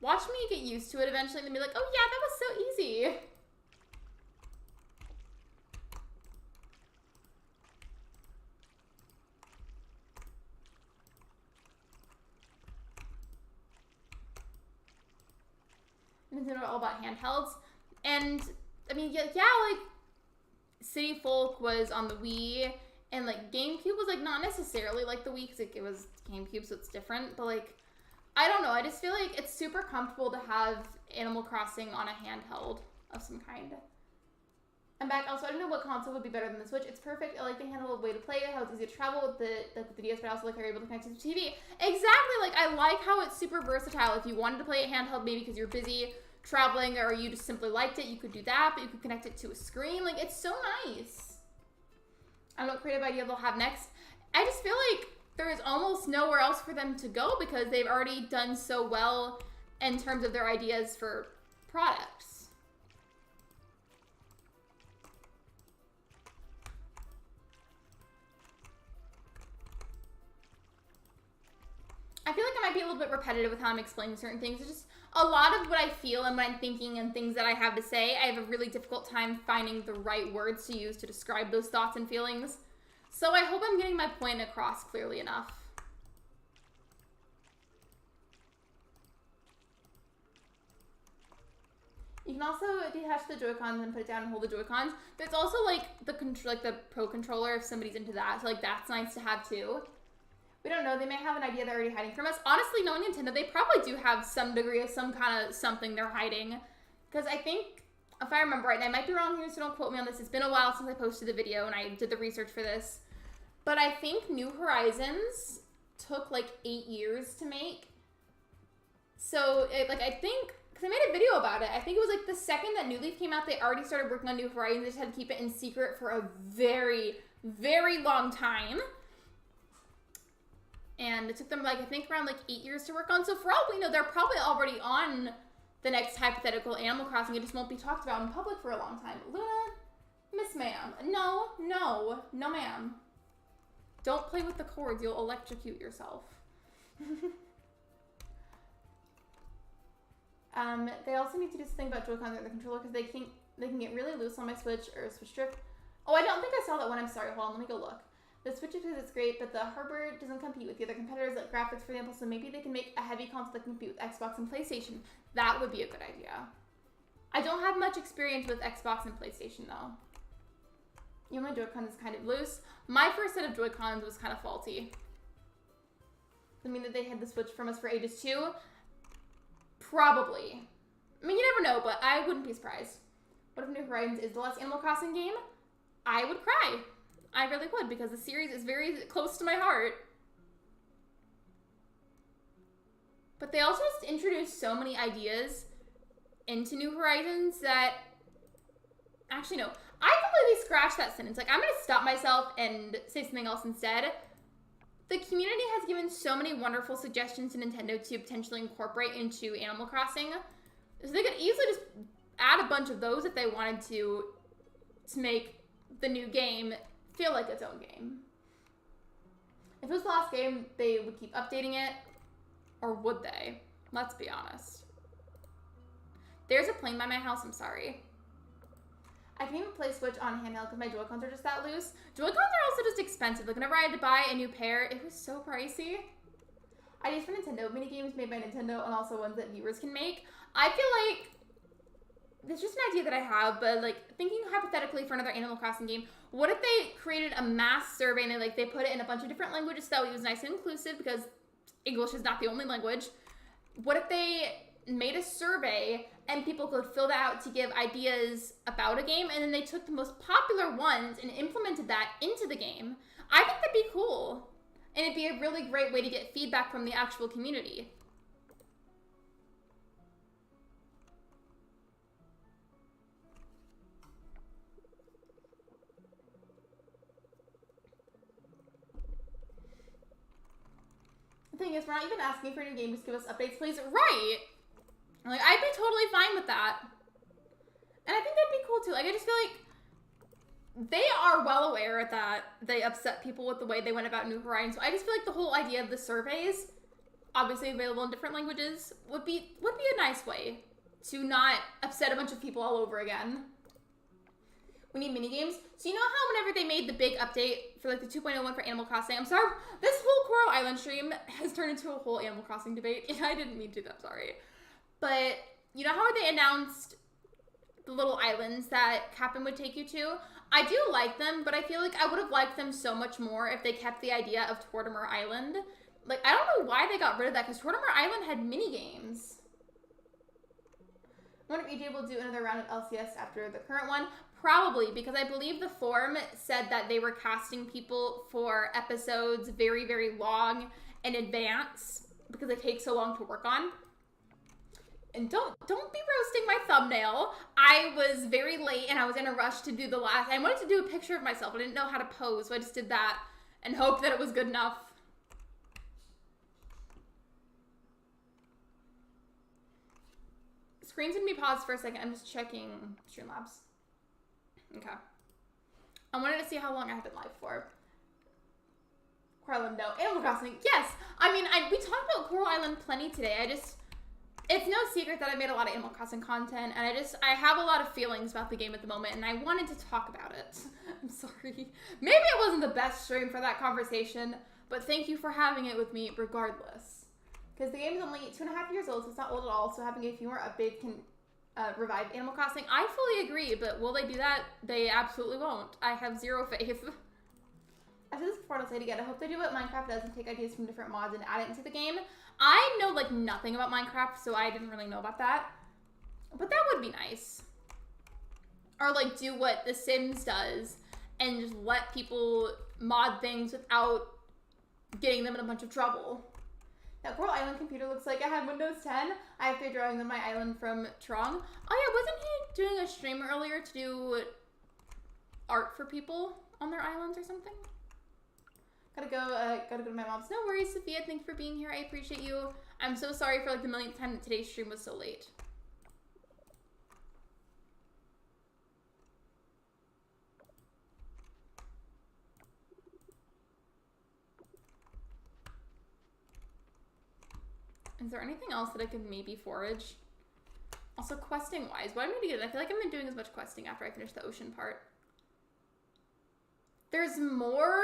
[SPEAKER 1] Watch me get used to it eventually and then be like, oh yeah, that was so easy. Nintendo all about handhelds. And I mean, yeah, like City Folk was on the Wii, and like GameCube was like not necessarily like the Wii because it was GameCube, so it's different. But like, I don't know. I just feel like it's super comfortable to have Animal Crossing on a handheld of some kind. I'm back. Also, I don't know what console would be better than the Switch. It's perfect. I like the handheld way to play it, how it's easy to travel with the DS, but I also like how you're able to connect to the TV. Exactly. Like, I like how it's super versatile. If you wanted to play it handheld, maybe because you're busy traveling or you just simply liked it, you could do that, but you could connect it to a screen. Like, it's so nice. I don't know what creative idea they'll have next. I just feel like there's almost nowhere else for them to go because they've already done so well in terms of their ideas for products. I feel like I might be a little bit repetitive with how I'm explaining certain things. It's just a lot of what I feel and what I'm thinking and things that I have to say. I have a really difficult time finding the right words to use to describe those thoughts and feelings. So I hope I'm getting my point across clearly enough. You can also detach the Joy-Cons and put it down and hold the Joy-Cons. There's also like the Pro Controller if somebody's into that. So like that's nice to have too. We don't know. They may have an idea they're already hiding from us. Honestly, knowing Nintendo, they probably do have some degree of some kind of something they're hiding. Because I think, if I remember right, and I might be wrong here, so don't quote me on this. It's been a while since I posted the video and I did the research for this. But I think New Horizons took like 8 years to make. So, I think, because I made a video about it. I think it was like the second that New Leaf came out, they already started working on New Horizons. They just had to keep it in secret for a very, very long time. And it took them, like, I think around, like, 8 years to work on. So for all we know, they're probably already on the next hypothetical Animal Crossing. It just won't be talked about in public for a long time. Luna, Miss Ma'am. No, ma'am. Don't play with the cords. You'll electrocute yourself. They also need to do something about Joy-Cons or the controller because they can get really loose on my Switch or Switch Drift. Oh, I don't think I saw that one. I'm sorry. Hold on. Let me go look. The Switch is great, but the hardware doesn't compete with the other competitors like graphics, for example, so maybe they can make a heavy console that can compete with Xbox and PlayStation. That would be a good idea. I don't have much experience with Xbox and PlayStation, though. You know, my Joy-Cons is kind of loose. My first set of Joy-Cons was kind of faulty. Does that mean that they had the Switch from us for ages, too? Probably. I mean, you never know, but I wouldn't be surprised. What if New Horizons is the last Animal Crossing game? I would cry. I really would, because the series is very close to my heart. But they also just introduced so many ideas into New Horizons that... Actually, no. I completely scratched that sentence. Like, I'm going to stop myself and say something else instead. The community has given so many wonderful suggestions to Nintendo to potentially incorporate into Animal Crossing. So they could easily just add a bunch of those if they wanted to make the new game feel like its own game. If it was the last game, they would keep updating it, or would they? Let's be honest. There's a plane by my house, I'm sorry. I can't even play Switch on handheld because my Joy-Cons are just that loose. Joy-Cons are also just expensive. Like, whenever I had to buy a new pair, it was so pricey. I use for Nintendo minigames made by Nintendo and also ones that viewers can make. I feel like it's just an idea that I have, but like thinking hypothetically for another Animal Crossing game, what if they created a mass survey and they put it in a bunch of different languages so it was nice and inclusive because English is not the only language. What if they made a survey and people could fill that out to give ideas about a game and then they took the most popular ones and implemented that into the game? I think that'd be cool. And it'd be a really great way to get feedback from the actual community. The thing is, we're not even asking for a new game. Just give us updates, please. Right! Like, I'd be totally fine with that. And I think that'd be cool, too. Like, I just feel like they are well aware that they upset people with the way they went about New Horizons. So I just feel like the whole idea of the surveys, obviously available in different languages, would be a nice way to not upset a bunch of people all over again. We need minigames. So you know how whenever they made the big update for like the 2.0 one for Animal Crossing, I'm sorry, this whole Coral Island stream has turned into a whole Animal Crossing debate. Yeah, I didn't mean to, I'm sorry. But you know how they announced the little islands that Captain would take you to? I do like them, but I feel like I would have liked them so much more if they kept the idea of Tortimer Island. Like, I don't know why they got rid of that, because Tortimer Island had mini games. I wonder if EJ will do another round of LCS after the current one. Probably, because I believe the forum said that they were casting people for episodes very, very long in advance because they take so long to work on. And don't be roasting my thumbnail. I was very late and I was in a rush to do the last. I wanted to do a picture of myself. I didn't know how to pose, so I just did that and hoped that it was good enough. Screen's gonna be paused for a second. I'm just checking Streamlabs. Okay. I wanted to see how long I have been live for. Coral Island, no. Animal Crossing, yes. I mean, we talked about Coral Island plenty today. It's no secret that I made a lot of Animal Crossing content, and I have a lot of feelings about the game at the moment, and I wanted to talk about it. I'm sorry. Maybe it wasn't the best stream for that conversation, but thank you for having it with me regardless. Because the game is only 2.5 years old, so it's not old at all, so having a few more updates can revive Animal Crossing. I fully agree, but will they do that? They absolutely won't. I have zero faith. I've said this before, and I'll say it again. I hope they do what Minecraft does and take ideas from different mods and add it into the game. I know, like, nothing about Minecraft, so I didn't really know about that. But that would be nice. Or, like, do what The Sims does and just let people mod things without getting them in a bunch of trouble. That Coral Island computer looks like I had Windows 10. I have 3 drawings on my island from Trong. Oh yeah, wasn't he doing a stream earlier to do art for people on their islands or something? Gotta go to my mom's. No worries, Sophia. Thank you for being here. I appreciate you. I'm so sorry for like the millionth time that today's stream was so late. Is there anything else that I could maybe forage? Also, questing-wise, what I'm going to get? I feel like I've been doing as much questing after I finish the ocean part. There's more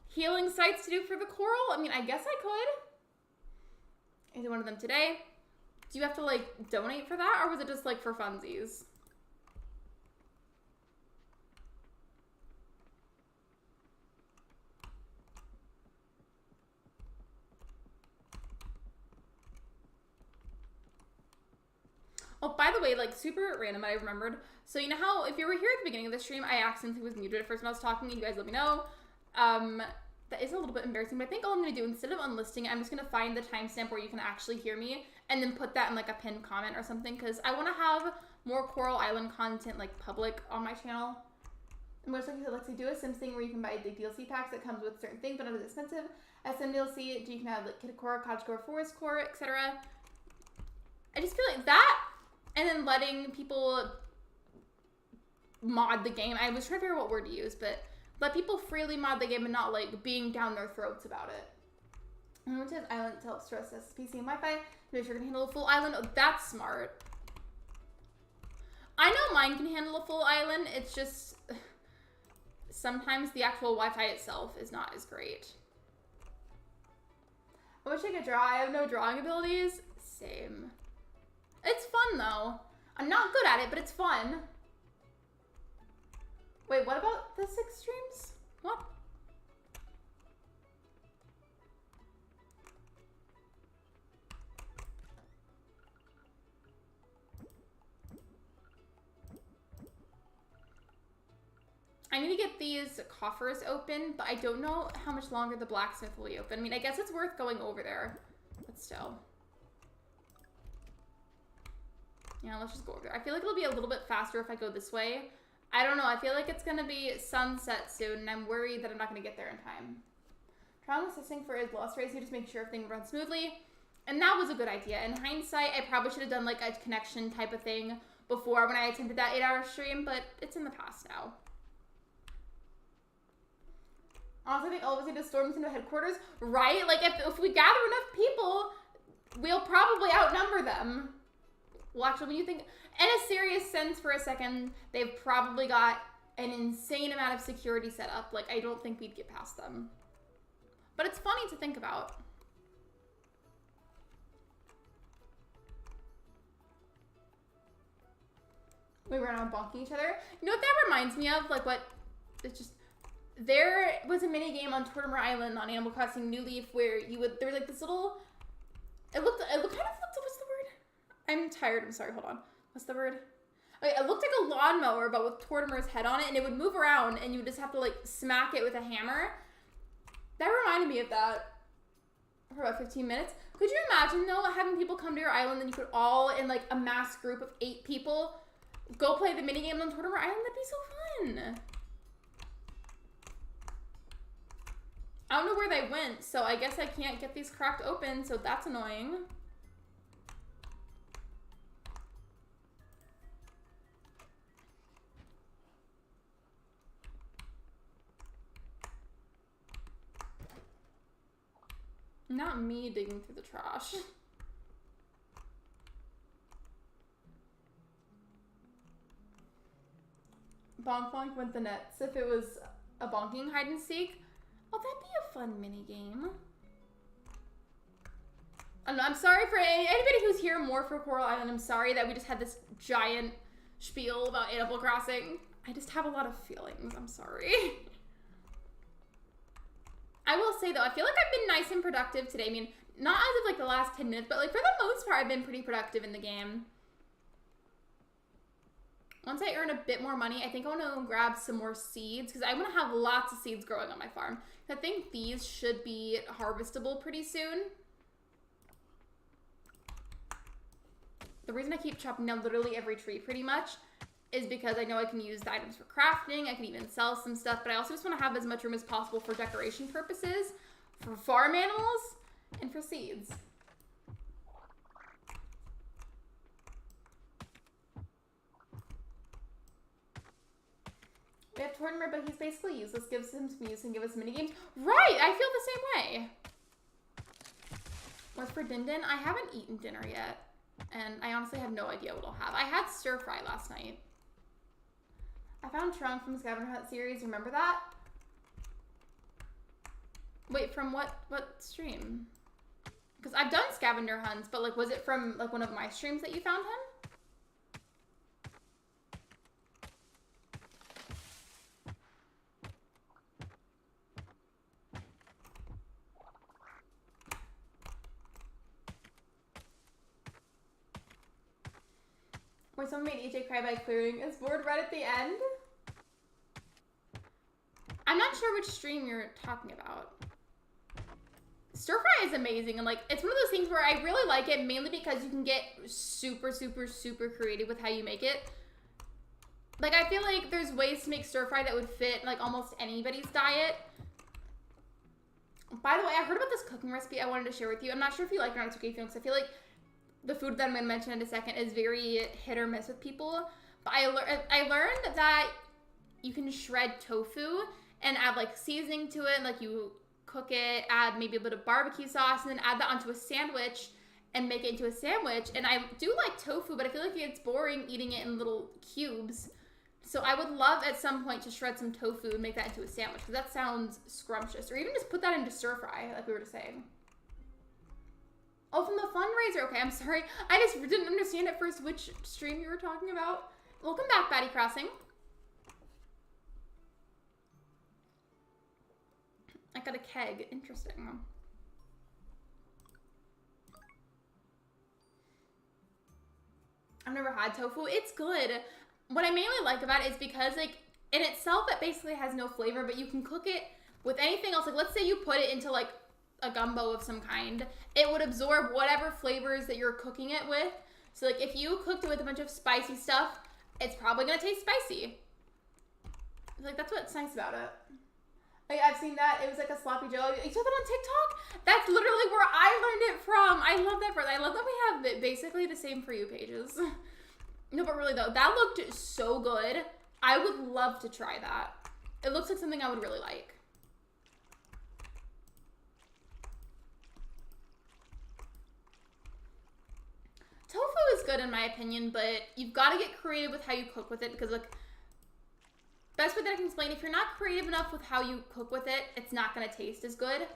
[SPEAKER 1] healing sites to do for the coral? I mean, I guess I could. I did one of them today. Do you have to, like, donate for that? Or was it just, like, for funsies? Oh, by the way, like, super random, I remembered. So, you know how, if you were here at the beginning of the stream, I accidentally was muted at first when I was talking, and you guys let me know. That is a little bit embarrassing, but I think all I'm going to do, instead of unlisting it, I'm just going to find the timestamp where you can actually hear me, and then put that in, like, a pinned comment or something, because I want to have more Coral Island content, like, public on my channel. And most likely, Lexi, do a Sims thing where you can buy the DLC packs that comes with certain things, but not as expensive. As Sim DLC, you can have, like, Kid Core, Cottage Core, Forest Core, etc. I just feel like that... And then letting people mod the game. I was trying to figure out what word to use, but let people freely mod the game and not, like, being down their throats about it. And went to his island to help stress test PC and Wi-Fi. Make sure it can handle a full island. Oh, that's smart. I know mine can handle a full island. It's just sometimes the actual Wi-Fi itself is not as great. I wish I could draw. I have no drawing abilities. Same. It's fun, though. I'm not good at it, but it's fun. Wait, what about the 6 streams? What? I need to get these coffers open, but I don't know how much longer the blacksmith will be open. I mean, I guess it's worth going over there, but still. Yeah, let's just go over there. I feel like it'll be a little bit faster if I go this way. I don't know. I feel like it's going to be sunset soon, and I'm worried that I'm not going to get there in time. Trying assisting for his lost race, you just make sure everything runs smoothly. And that was a good idea. In hindsight, I probably should have done like a connection type of thing before when I attempted that 8-hour stream, but it's in the past now. Honestly, I think all of us need to storm into headquarters, right? Like, if we gather enough people, we'll probably outnumber them. Well, actually, when you think, in a serious sense for a second, they've probably got an insane amount of security set up. Like, I don't think we'd get past them. But it's funny to think about. We ran on bonking each other. You know what that reminds me of? Like, what, it's just, there was a mini game on Tortimer Island on Animal Crossing New Leaf where you would, there was like this little, it looked kind of, what's the word? I'm tired, I'm sorry, hold on. What's the word? Okay, it looked like a lawnmower, but with Tortimer's head on it, and it would move around, and you would just have to like smack it with a hammer. That reminded me of that for about 15 minutes. Could you imagine though, having people come to your island and you could all, in like a mass group of 8 people, go play the minigame on Tortimer Island? That'd be so fun. I don't know where they went, so I guess I can't get these cracked open, so that's annoying. Not me digging through the trash. Bonk bonk went the nets. If it was a bonking hide and seek, oh, that'd be a fun mini game. I'm sorry for anybody who's here more for Coral Island. I'm sorry that we just had this giant spiel about Animal Crossing. I just have a lot of feelings. I'm sorry. I will say though, I feel like I've been nice and productive today. I mean, not as of like the last 10 minutes, but like for the most part, I've been pretty productive in the game. Once I earn a bit more money, I think I want to grab some more seeds because I want to have lots of seeds growing on my farm. I think these should be harvestable pretty soon. The reason I keep chopping down literally every tree pretty much is because I know I can use the items for crafting. I can even sell some stuff, but I also just want to have as much room as possible for decoration purposes, for farm animals, and for seeds. We have Tortimer, but he's basically useless. Gives him some use and give us minigames. Right, I feel the same way. What's for Din Din? I haven't eaten dinner yet, and I honestly have no idea what I'll have. I had stir fry last night. I found Trunk from Scavenger Hunt series. Remember that? Wait, from what stream? Because I've done scavenger hunts, but like, was it from like one of my streams that you found him? Where someone made AJ cry by clearing his board right at the end? I'm not sure which stream you're talking about. Stir fry is amazing, and like it's one of those things where I really like it mainly because you can get super creative with how you make it. Like I feel like there's ways to make stir fry that would fit like almost anybody's diet. By the way, I heard about this cooking recipe I wanted to share with you. I'm not sure if you like it or not, it's okay because I feel like the food that I'm going to mention in a second is very hit or miss with people. But I learned that you can shred tofu and add like seasoning to it. Like you cook it, add maybe a bit of barbecue sauce, and then add that onto a sandwich and make it into a sandwich. And I do like tofu, but I feel like it's boring eating it in little cubes. So I would love at some point to shred some tofu and make that into a sandwich because that sounds scrumptious. Or even just put that into stir fry, like we were just saying. Oh, from the fundraiser. Okay, I'm sorry. I just didn't understand at first which stream you were talking about. Welcome back, Batty Crossing. I got a keg. Interesting. I've never had tofu. It's good. What I mainly like about it is because, like, in itself, it basically has no flavor, but you can cook it with anything else. Like, let's say you put it into, like, a gumbo of some kind, it would absorb whatever flavors that you're cooking it with. So like if you cooked it with a bunch of spicy stuff, it's probably gonna taste spicy. Like that's what's nice about it. Like I've seen that, it was like a sloppy joe. You saw that on TikTok? That's literally where I learned it from. I love that. I love that we have basically the same For You pages. No, but really though, that looked so good. I would love to try that. It looks like something I would really like. Tofu is good in my opinion, but you've got to get creative with how you cook with it because like, best way that I can explain, if you're not creative enough with how you cook with it, it's not going to taste as good.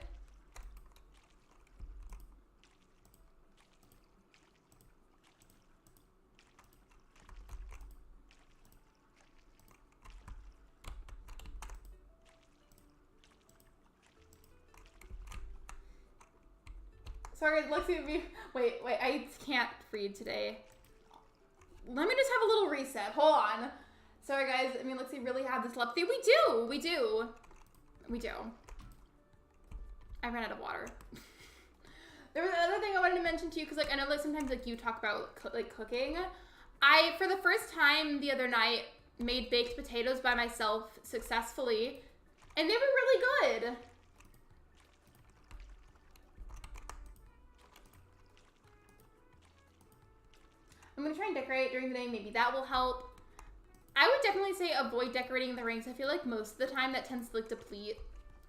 [SPEAKER 1] Sorry, Lexi, wait, I can't read today. Let me just have a little reset. Hold on. Sorry, guys. I mean, Lexi really had this telepathy. We do. I ran out of water. There was another thing I wanted to mention to you, because, like, I know, like, sometimes, like, you talk about, like, cooking. I, for the first time the other night, made baked potatoes by myself successfully, and they were really good. I'm gonna try and decorate during the day. Maybe that will help. I would definitely say avoid decorating the rings. I feel like most of the time that tends to, like, deplete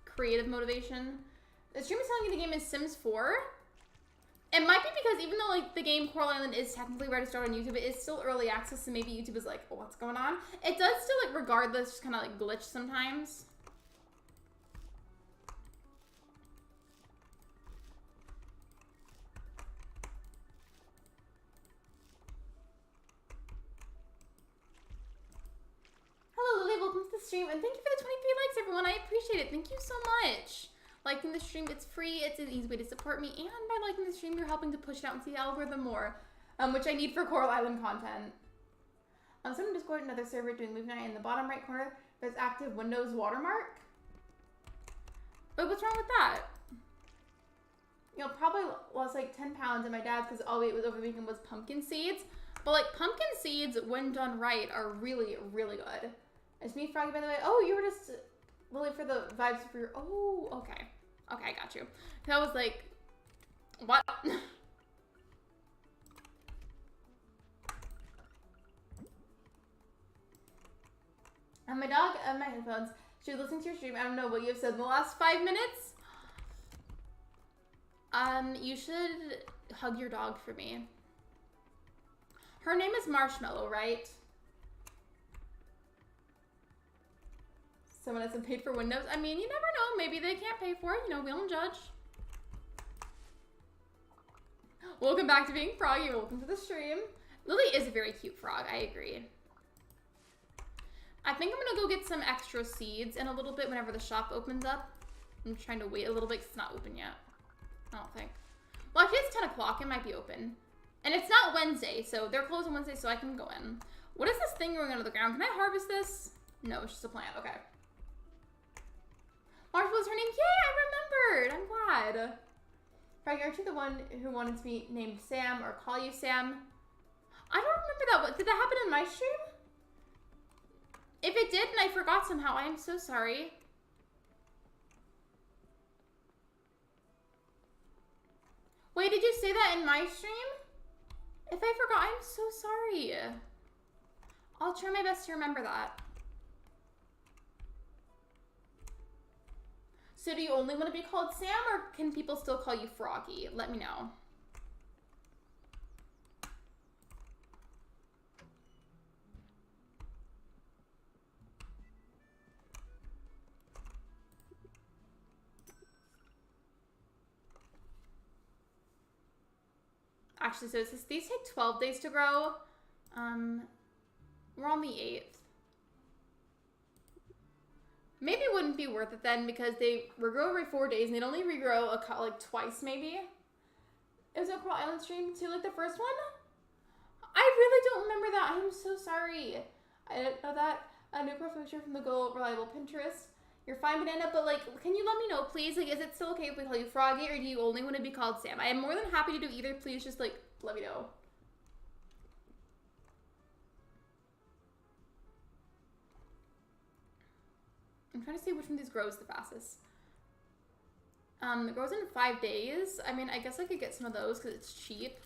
[SPEAKER 1] creative motivation. The stream is telling me the game is Sims 4. It might be because even though, like, the game Coral Island is technically ready to start on YouTube, it is still early access, so maybe YouTube is like, oh, what's going on? It does still, like, regardless, just kind of, like, glitch sometimes. Hello, Lily, welcome to the stream, and thank you for the 23 likes, everyone. I appreciate it. Thank you so much. Liking the stream, it's free, it's an easy way to support me, and by liking the stream, you're helping to push it out into the algorithm more, which I need for Coral Island content. Someone just go to another server doing Move Night in the bottom right corner. There's active Windows watermark. But what's wrong with that? You know, probably lost like 10 pounds at my dad's because all we ate was over the weekend was pumpkin seeds. But like pumpkin seeds, when done right, are really, really good. It's me, Froggy, by the way. Oh, you were just Lily for the vibes for your. Oh, okay. Okay, I got you. That was like, what? And my dog and my headphones. She was listening to your stream. I don't know what you have said in the last 5 minutes. You should hug your dog for me. Her name is Marshmallow, right? Someone hasn't paid for Windows. I mean, you never know. Maybe they can't pay for it. You know, we don't judge. Welcome back to being Froggy. Welcome to the stream. Lily is a very cute frog. I agree. I think I'm gonna go get some extra seeds in a little bit whenever the shop opens up. I'm trying to wait a little bit because it's not open yet. I don't think. Well, actually it's 10 o'clock. It might be open. And it's not Wednesday, so they're closed on Wednesday, so I can go in. What is this thing growing under the ground? Can I harvest this? No, it's just a plant. Okay. Marshall was her name. Yay, I remembered. I'm glad. Froggy, aren't you the one who wanted to be named Sam or call you Sam? I don't remember that. What, did that happen in my stream? If it did and I forgot somehow, I am so sorry. Wait, did you say that in my stream? If I forgot, I'm so sorry. I'll try my best to remember that. So do you only want to be called Sam, or can people still call you Froggy? Let me know. Actually, so it says these take 12 days to grow. We're on the 8th. Maybe it wouldn't be worth it then because they regrow every 4 days and they'd only regrow like twice maybe. It was a Coral Island stream too, like the first one? I really don't remember that. I'm so sorry. I didn't know that. A new profile picture from the Go Reliable Pinterest. You're fine, Banana, but like, can you let me know, please? Like, is it still okay if we call you Froggy, or do you only want to be called Sam? I am more than happy to do either. Please just, like, let me know. I'm trying to see which one of these grows the fastest. It grows in 5 days. I mean, I guess I could get some of those because it's cheap.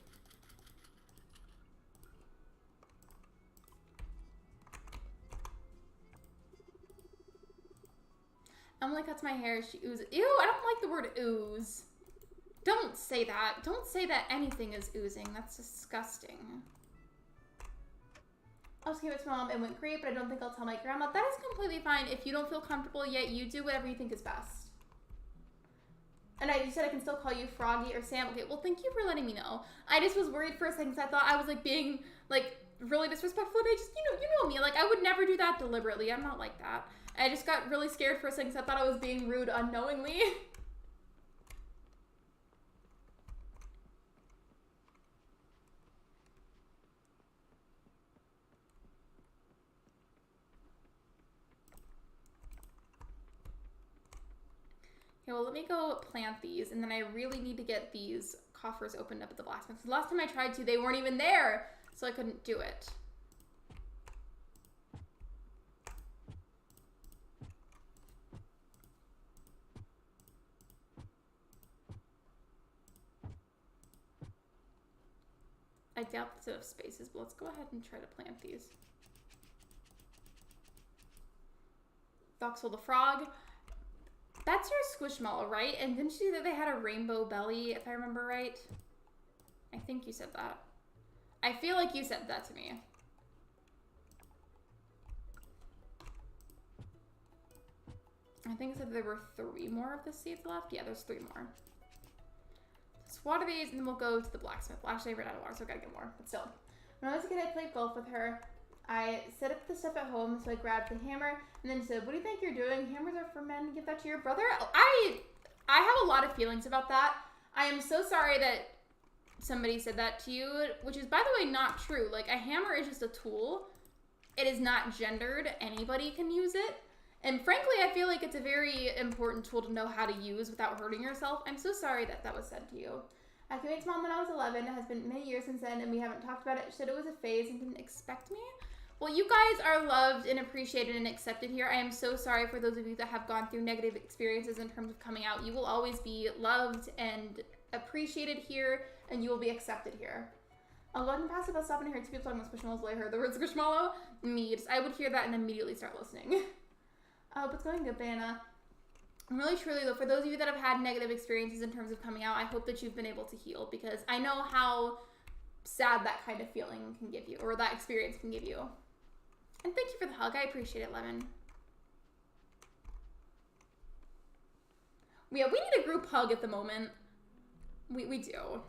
[SPEAKER 1] Emily cuts my hair, she oozes. Ew, I don't like the word ooze. Don't say that. Don't say that anything is oozing. That's disgusting. I was gave it to my mom. It went great, but I don't think I'll tell my grandma. That is completely fine. If you don't feel comfortable yet, you do whatever you think is best. And you said I can still call you Froggy or Sam. Okay, well, thank you for letting me know. I just was worried for a second because I thought I was, like, being, like, really disrespectful. And I just, you know me. Like, I would never do that deliberately. I'm not like that. I just got really scared for a second because I thought I was being rude unknowingly. Okay, well, let me go plant these, and then I really need to get these coffers opened up at the blacksmith. The last time I tried to, they weren't even there, so I couldn't do it. I doubt there's enough spaces, but let's go ahead and try to plant these. Doxel the frog. That's your Squishmallow, right? And didn't you say that they had a rainbow belly, if I remember right? I think you said that. I feel like you said that to me. I think it said there were 3 more of the seeds left. Yeah, there's 3 more. Let's water these, and then we'll go to the blacksmith. Well, actually, I ran out of water, so I gotta get more. But still. When I was a kid, I played golf with her. I set up the stuff at home, so I grabbed the hammer, and then said, "What do you think you're doing? Hammers are for men. Give that to your brother." I have a lot of feelings about that. I am so sorry that somebody said that to you, which is, by the way, not true. Like, a hammer is just a tool. It is not gendered. Anybody can use it. And frankly, I feel like it's a very important tool to know how to use without hurting yourself. I'm so sorry that that was said to you. I came to mom when I was 11. It has been many years since then, and we haven't talked about it. She said it was a phase and didn't expect me. Well, you guys are loved and appreciated and accepted here. I am so sorry for those of you that have gone through negative experiences in terms of coming out. You will always be loved and appreciated here, and you will be accepted here. I'll go ahead and pass the bus stop, and I heard 2 people talking about Squishmallows. I heard the word Squishmallow. Me. I would hear that and immediately start listening. Oh, but it's going good, Banana. Really, truly, though, for those of you that have had negative experiences in terms of coming out, I hope that you've been able to heal, because I know how sad that kind of feeling can give you, or that experience can give you. And thank you for the hug. I appreciate it, Lemon. Yeah, we need a group hug at the moment. We do.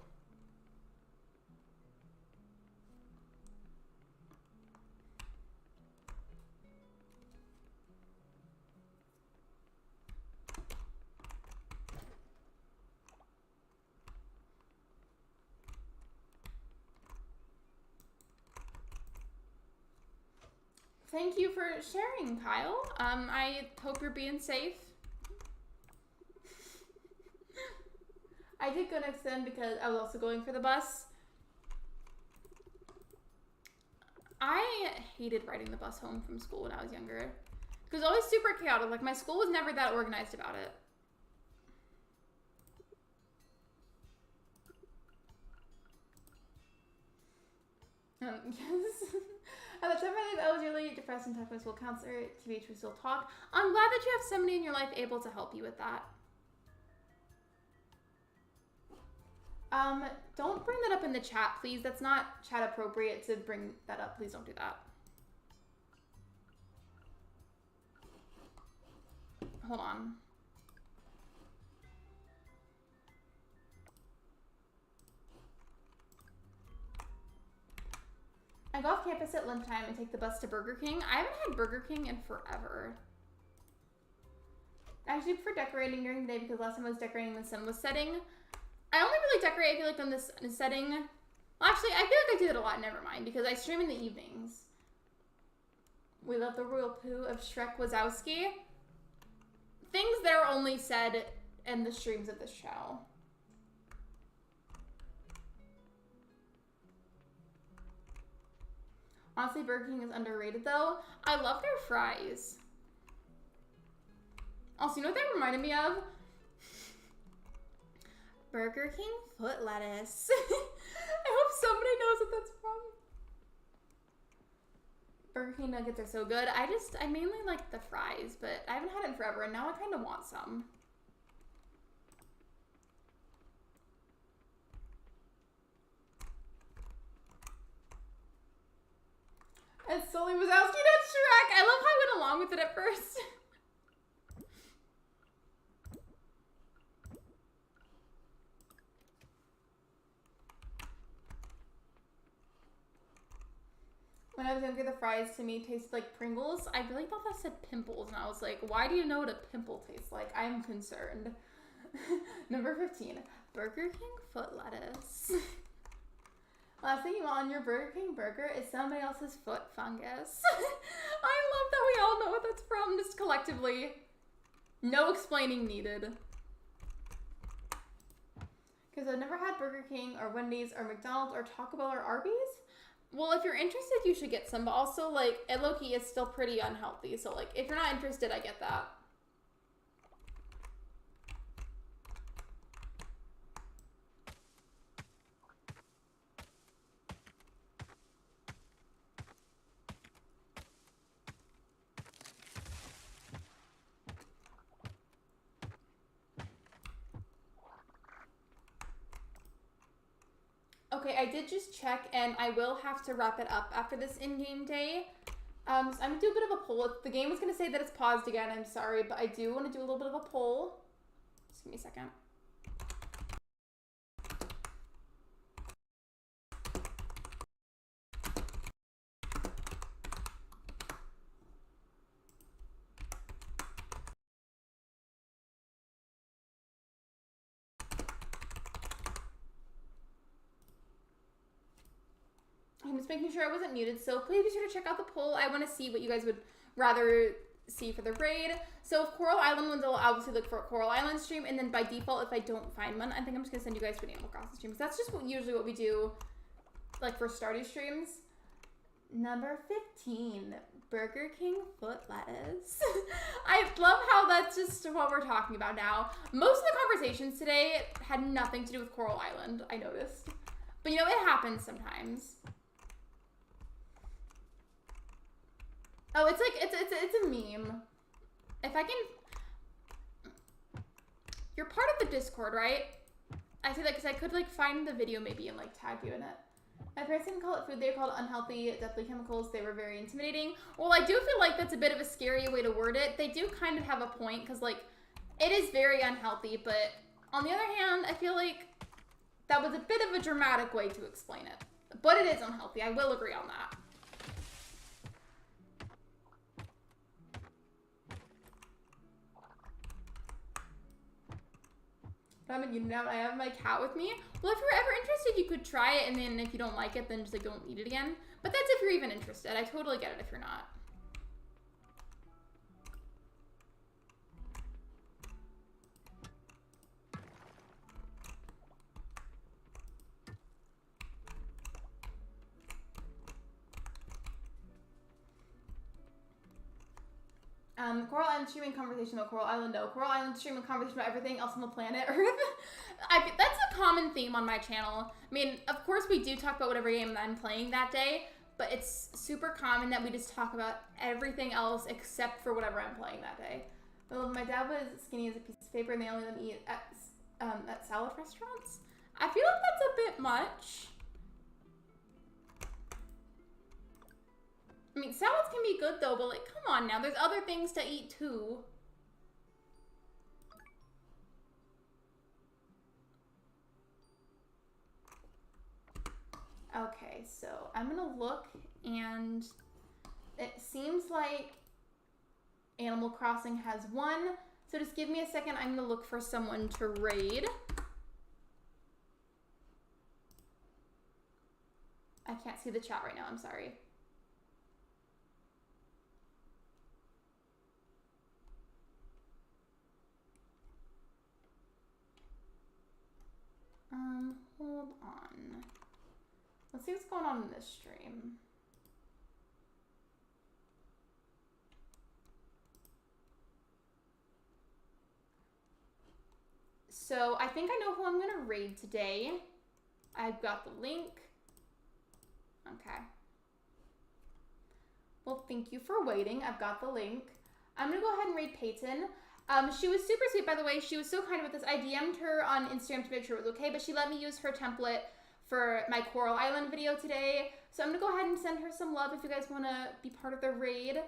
[SPEAKER 1] Thank you for sharing, Kyle. I hope you're being safe. I did go next then because I was also going for the bus. I hated riding the bus home from school when I was younger. It was always super chaotic. Like, my school was never that organized about it. Yes. At the time of my life, I was really depressed and talked to my school counselor. TBH, we still talk. I'm glad that you have somebody in your life able to help you with that. Don't bring that up in the chat, please. That's not chat appropriate to bring that up. Please don't do that. Hold on. I go off campus at lunchtime and take the bus to Burger King. I haven't had Burger King in forever. I actually prefer decorating during the day because last time I was decorating the sun was setting. I only really decorate, I feel like, on this setting. Well, actually, I feel like I do that a lot. Never mind, because I stream in the evenings. We love the royal poo of Shrek Wazowski. Things that are only said in the streams of this show. Honestly, Burger King is underrated, though. I love their fries. Also, you know what that reminded me of? Burger King foot lettuce. I hope somebody knows what that's from. Burger King nuggets are so good. I mainly like the fries, but I haven't had it in forever, and now I kind of want some. It's Sully Wazowski, not Shrek. I love how I went along with it at first. When I was younger, the fries to me tasted like Pringles. I really thought that said pimples, and I was like, why do you know what a pimple tastes like? I'm concerned. Number 15, Burger King foot lettuce. Last thing you want on your Burger King burger is somebody else's foot fungus. I love that we all know what that's from, just collectively. No explaining needed. Because I've never had Burger King or Wendy's or McDonald's or Taco Bell or Arby's. Well, if you're interested, you should get some. But also, like, it low-key is still pretty unhealthy. So, like, if you're not interested, I get that. Okay, I did just check, and I will have to wrap it up after this in-game day. So I'm going to do a bit of a poll. If the game was going to say that it's paused again, I'm sorry, but I do want to do a little bit of a poll. Just give me a second. I'm just making sure I wasn't muted, so please be sure to check out the poll. I want to see what you guys would rather see for the raid. So if Coral Island ones, I'll obviously look for a Coral Island stream, and then by default, if I don't find one, I think I'm just going to send you guys to an Animal Crossing stream. That's just usually what we do, like, for Stardew streams. Number 15, Burger King foot lettuce. I love how that's just what we're talking about now. Most of the conversations today had nothing to do with Coral Island, I noticed. But, you know, it happens sometimes. Oh, it's like, it's a meme. If I can, you're part of the Discord, right? I say that because I could, like, find the video maybe and, like, tag you in it. My parents didn't call it food, they called it unhealthy, deadly chemicals. They were very intimidating. Well, I do feel like that's a bit of a scary way to word it. They do kind of have a point, because, like, it is very unhealthy, but on the other hand, I feel like that was a bit of a dramatic way to explain it. But it is unhealthy, I will agree on that. I have my cat with me. Well, if you're ever interested, you could try it, and then if you don't like it, then just, like, don't eat it again. But that's if you're even interested. I totally get it if you're not. Coral Island streaming conversation about Coral Island, no. Coral Island streaming conversation about everything else on the planet Earth. That's a common theme on my channel. I mean, of course we do talk about whatever game I'm playing that day, but it's super common that we just talk about everything else except for whatever I'm playing that day. Well, my dad was skinny as a piece of paper, and they only let me eat at salad restaurants. I feel like that's a bit much. I mean, salads can be good though, but, like, come on now. There's other things to eat too. Okay, so I'm gonna look, and it seems like Animal Crossing has one. So just give me a second. I'm gonna look for someone to raid. I can't see the chat right now, I'm sorry. Hold on. Let's see what's going on in this stream. So I think I know who I'm gonna raid today. I've got the link. Okay. Well, thank you for waiting. I've got the link. I'm gonna go ahead and raid Peyton. She was super sweet, by the way. She was so kind with this. I DM'd her on Instagram to make sure it was okay, but she let me use her template for my Coral Island video today. So I'm gonna go ahead and send her some love if you guys wanna be part of the raid.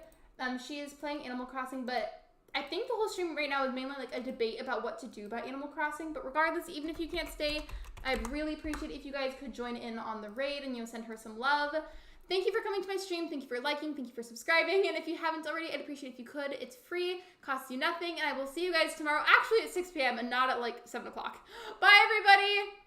[SPEAKER 1] She is playing Animal Crossing, but I think the whole stream right now is mainly like a debate about what to do about Animal Crossing. But regardless, even if you can't stay, I'd really appreciate if you guys could join in on the raid and, you know, send her some love. Thank you for coming to my stream. Thank you for liking. Thank you for subscribing. And if you haven't already, I'd appreciate if you could. It's free, costs you nothing. And I will see you guys tomorrow, actually at 6 p.m. and not at like 7 o'clock. Bye, everybody.